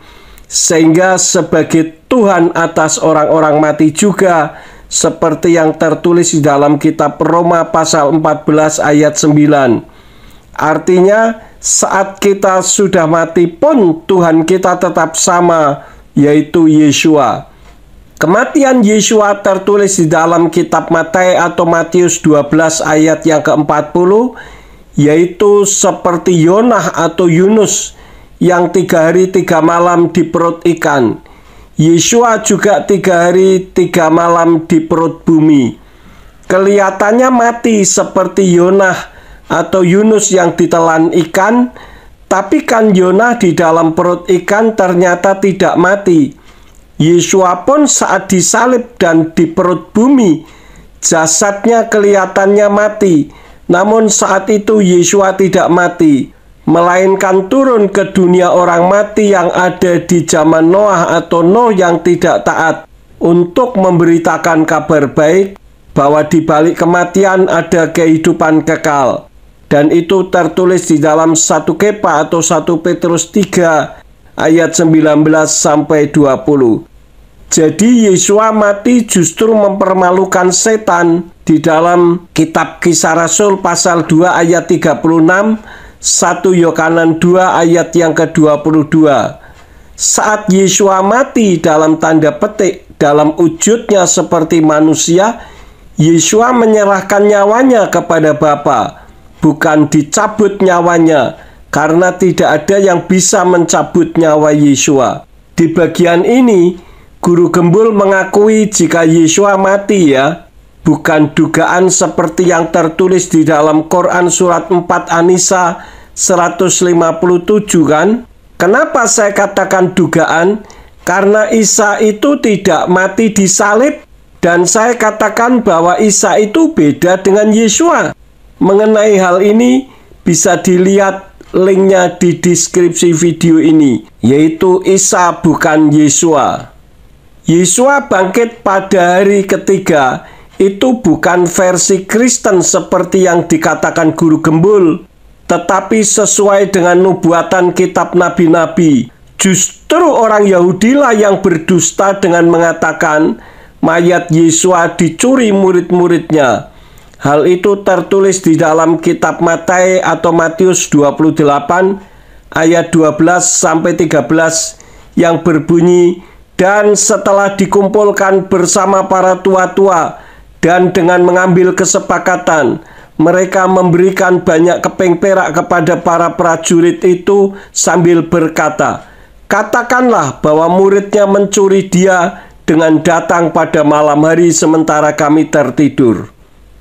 Sehingga sebagai Tuhan atas orang-orang mati juga, seperti yang tertulis di dalam kitab Roma pasal 14 ayat 9. Artinya, saat kita sudah mati pun Tuhan kita tetap sama, yaitu Yesua. Kematian Yesua tertulis di dalam kitab Matius atau Matius 12 ayat yang ke-40, yaitu seperti Yonah atau Yunus yang 3 hari 3 malam di perut ikan. Yesua juga 3 hari 3 malam di perut bumi. Kelihatannya mati seperti Yonah atau Yunus yang ditelan ikan, tapi kan Yonah di dalam perut ikan ternyata tidak mati. Yesua pun saat disalib dan di perut bumi, jasadnya kelihatannya mati. Namun saat itu Yesua tidak mati, melainkan turun ke dunia orang mati yang ada di zaman Noah atau Nuh yang tidak taat, untuk memberitakan kabar baik bahwa di balik kematian ada kehidupan kekal. Dan itu tertulis di dalam 1 Kepa atau 1 Petrus 3 ayat 19 sampai 20. Jadi Yesua mati justru mempermalukan setan. Di dalam kitab Kisah Rasul pasal 2 ayat 36, 1 Yohanes 2 ayat yang ke-22. Saat Yesua mati dalam tanda petik, dalam wujudnya seperti manusia, Yesua menyerahkan nyawanya kepada Bapa. Bukan dicabut nyawanya, karena tidak ada yang bisa mencabut nyawa Yesua. Di bagian ini, Guru Gembul mengakui jika Yesua mati ya, bukan dugaan seperti yang tertulis di dalam Quran surat 4 An-Nisa 157 kan? Kenapa saya katakan dugaan? Karena Isa itu tidak mati di salib, dan saya katakan bahwa Isa itu beda dengan Yesua. Mengenai hal ini bisa dilihat linknya di deskripsi video ini, yaitu Isa bukan Yesua. Yesua bangkit pada hari ketiga, itu bukan versi Kristen seperti yang dikatakan Guru Gembul, tetapi sesuai dengan nubuatan kitab nabi-nabi. Justru orang Yahudilah yang berdusta dengan mengatakan mayat Yesua dicuri murid-muridnya. Hal itu tertulis di dalam kitab Matius atau Matius 28 ayat 12-13 yang berbunyi, "Dan setelah dikumpulkan bersama para tua-tua dan dengan mengambil kesepakatan, mereka memberikan banyak keping perak kepada para prajurit itu sambil berkata, 'Katakanlah bahwa muridnya mencuri dia dengan datang pada malam hari sementara kami tertidur.'"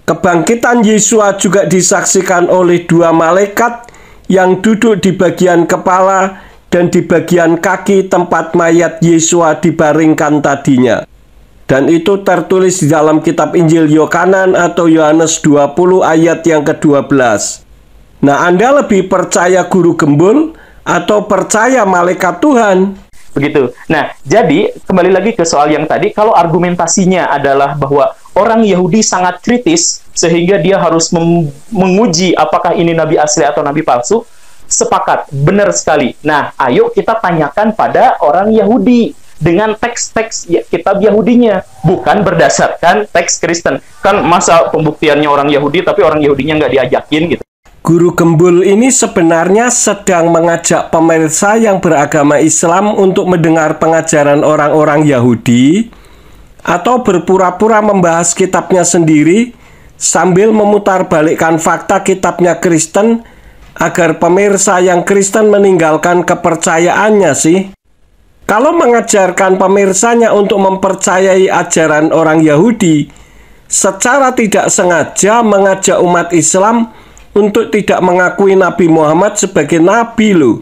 Kebangkitan Yesua juga disaksikan oleh dua malaikat yang duduk di bagian kepala dan di bagian kaki tempat mayat Yesua dibaringkan tadinya. Dan itu tertulis di dalam kitab Injil Yohanes atau Yohanes 20 ayat yang ke-12. Nah, Anda lebih percaya Guru Gembul atau percaya malaikat Tuhan?
Begitu. Nah, jadi kembali lagi ke soal yang tadi, kalau argumentasinya adalah bahwa orang Yahudi sangat kritis sehingga dia harus menguji apakah ini nabi asli atau nabi palsu, sepakat, benar sekali. Nah, ayo kita tanyakan pada orang Yahudi dengan teks-teks kitab Yahudinya, bukan berdasarkan teks Kristen. Kan masa pembuktiannya orang Yahudi tapi orang Yahudinya nggak diajakin gitu.
Guru Gembul ini sebenarnya sedang mengajak pemirsa yang beragama Islam untuk mendengar pengajaran orang-orang Yahudi atau berpura-pura membahas kitabnya sendiri sambil memutarbalikkan fakta kitabnya Kristen agar pemirsa yang Kristen meninggalkan kepercayaannya sih. Kalau mengajarkan pemirsanya untuk mempercayai ajaran orang Yahudi, secara tidak sengaja mengajak umat Islam untuk tidak mengakui Nabi Muhammad sebagai nabi loh.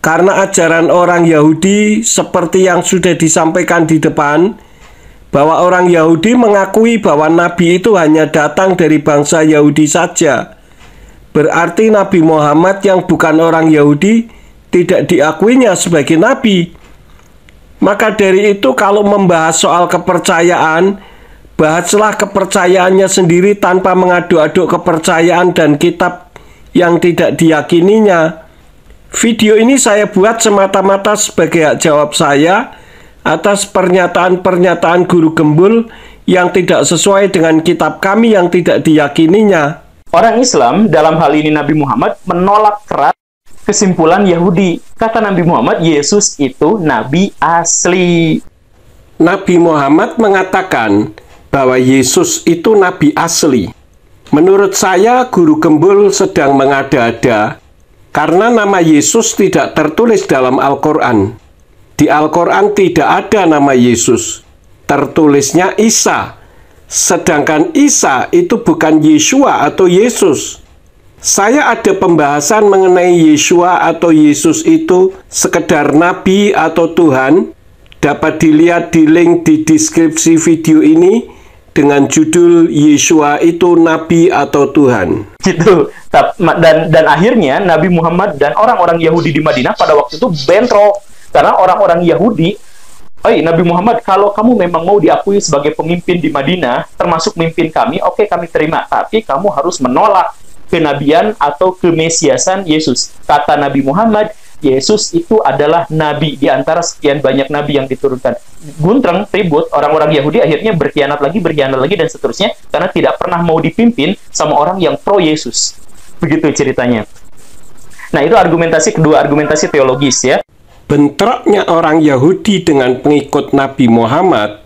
Karena ajaran orang Yahudi seperti yang sudah disampaikan di depan, bahwa orang Yahudi mengakui bahwa nabi itu hanya datang dari bangsa Yahudi saja. Berarti Nabi Muhammad yang bukan orang Yahudi tidak diakuinya sebagai nabi. Maka dari itu kalau membahas soal kepercayaan, bahaslah kepercayaannya sendiri tanpa mengadu-aduk kepercayaan dan kitab yang tidak diyakininya. Video ini saya buat semata-mata sebagai hak jawab saya atas pernyataan-pernyataan Guru Gembul yang tidak sesuai dengan kitab kami yang tidak diyakininya.
Orang Islam, dalam hal ini Nabi Muhammad, menolak keras kesimpulan Yahudi. Kata Nabi Muhammad, Yesus itu nabi asli.
Nabi Muhammad mengatakan bahwa Yesus itu nabi asli. Menurut saya, Guru Gembul sedang mengada-ada karena nama Yesus tidak tertulis dalam Al-Quran. Di Al-Quran tidak ada nama Yesus, tertulisnya Isa. Sedangkan Isa itu bukan Yeshua atau Yesus. Saya ada pembahasan mengenai Yeshua atau Yesus itu sekedar nabi atau Tuhan. Dapat dilihat di link di deskripsi video ini dengan judul Yeshua itu nabi atau Tuhan.
Gitu. Dan akhirnya Nabi Muhammad dan orang-orang Yahudi di Madinah pada waktu itu bentrok. Karena orang-orang Yahudi, Nabi Muhammad, kalau kamu memang mau diakui sebagai pemimpin di Madinah, termasuk pemimpin kami, oke, kami terima. Tapi kamu harus menolak kenabian atau kemesiasan Yesus. Kata Nabi Muhammad, Yesus itu adalah nabi di antara sekian banyak nabi yang diturunkan. Guntreng, ribut, orang-orang Yahudi akhirnya berkhianat lagi, dan seterusnya, karena tidak pernah mau dipimpin sama orang yang pro Yesus. Begitu ceritanya. Nah, itu argumentasi kedua, argumentasi teologis ya.
Bentroknya orang Yahudi dengan pengikut Nabi Muhammad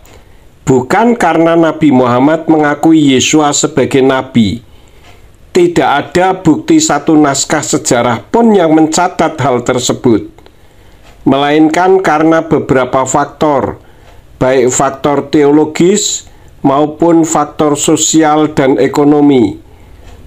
bukan karena Nabi Muhammad mengakui Yesua sebagai nabi. Tidak ada bukti satu naskah sejarah pun yang mencatat hal tersebut, melainkan karena beberapa faktor, baik faktor teologis maupun faktor sosial dan ekonomi.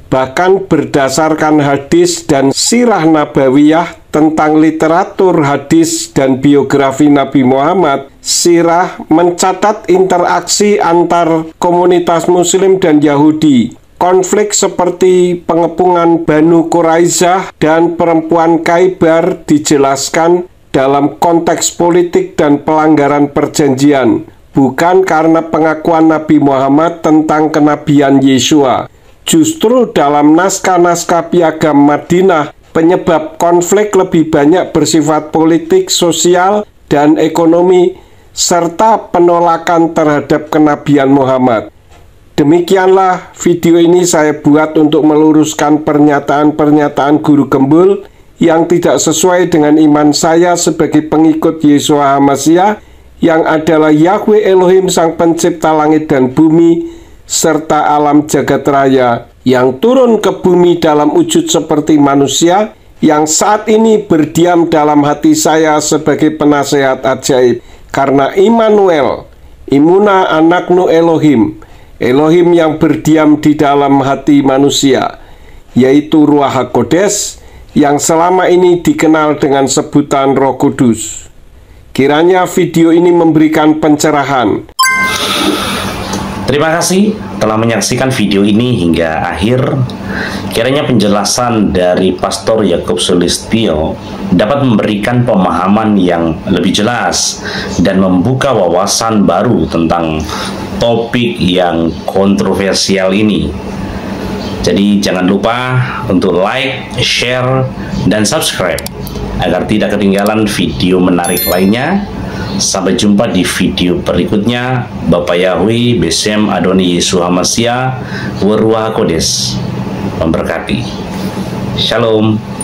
Bahkan berdasarkan hadis dan sirah nabawiyah tentang literatur hadis dan biografi Nabi Muhammad, sirah mencatat interaksi antar komunitas Muslim dan Yahudi. Konflik seperti pengepungan Banu Quraizah dan perempuan Khaybar dijelaskan dalam konteks politik dan pelanggaran perjanjian, bukan karena pengakuan Nabi Muhammad tentang kenabian Yesua. Justru dalam naskah-naskah Piagam Madinah, penyebab konflik lebih banyak bersifat politik, sosial, dan ekonomi, serta penolakan terhadap kenabian Muhammad. Demikianlah video ini saya buat untuk meluruskan pernyataan-pernyataan guru gembul yang tidak sesuai dengan iman saya sebagai pengikut Yeshua HaMashiach, yang adalah Yahweh Elohim Sang Pencipta langit dan bumi serta alam jagat raya, yang turun ke bumi dalam wujud seperti manusia, yang saat ini berdiam dalam hati saya sebagai penasehat ajaib. Karena Immanuel, Imuna Anaknu Elohim, Elohim yang berdiam di dalam hati manusia, yaitu Ruach HaKodes, yang selama ini dikenal dengan sebutan Roh Kudus. Kiranya video ini memberikan pencerahan.
Terima kasih telah menyaksikan video ini hingga akhir. Kiranya penjelasan dari Pastor Yakub Sulistyo dapat memberikan pemahaman yang lebih jelas dan membuka wawasan baru tentang topik yang kontroversial ini. Jadi jangan lupa untuk like, share, dan subscribe agar tidak ketinggalan video menarik lainnya. Sampai jumpa di video berikutnya. Bapak Yahweh, Besem Adoni Yeshua HaMashiach, Ruach HaKodes memberkati. Shalom.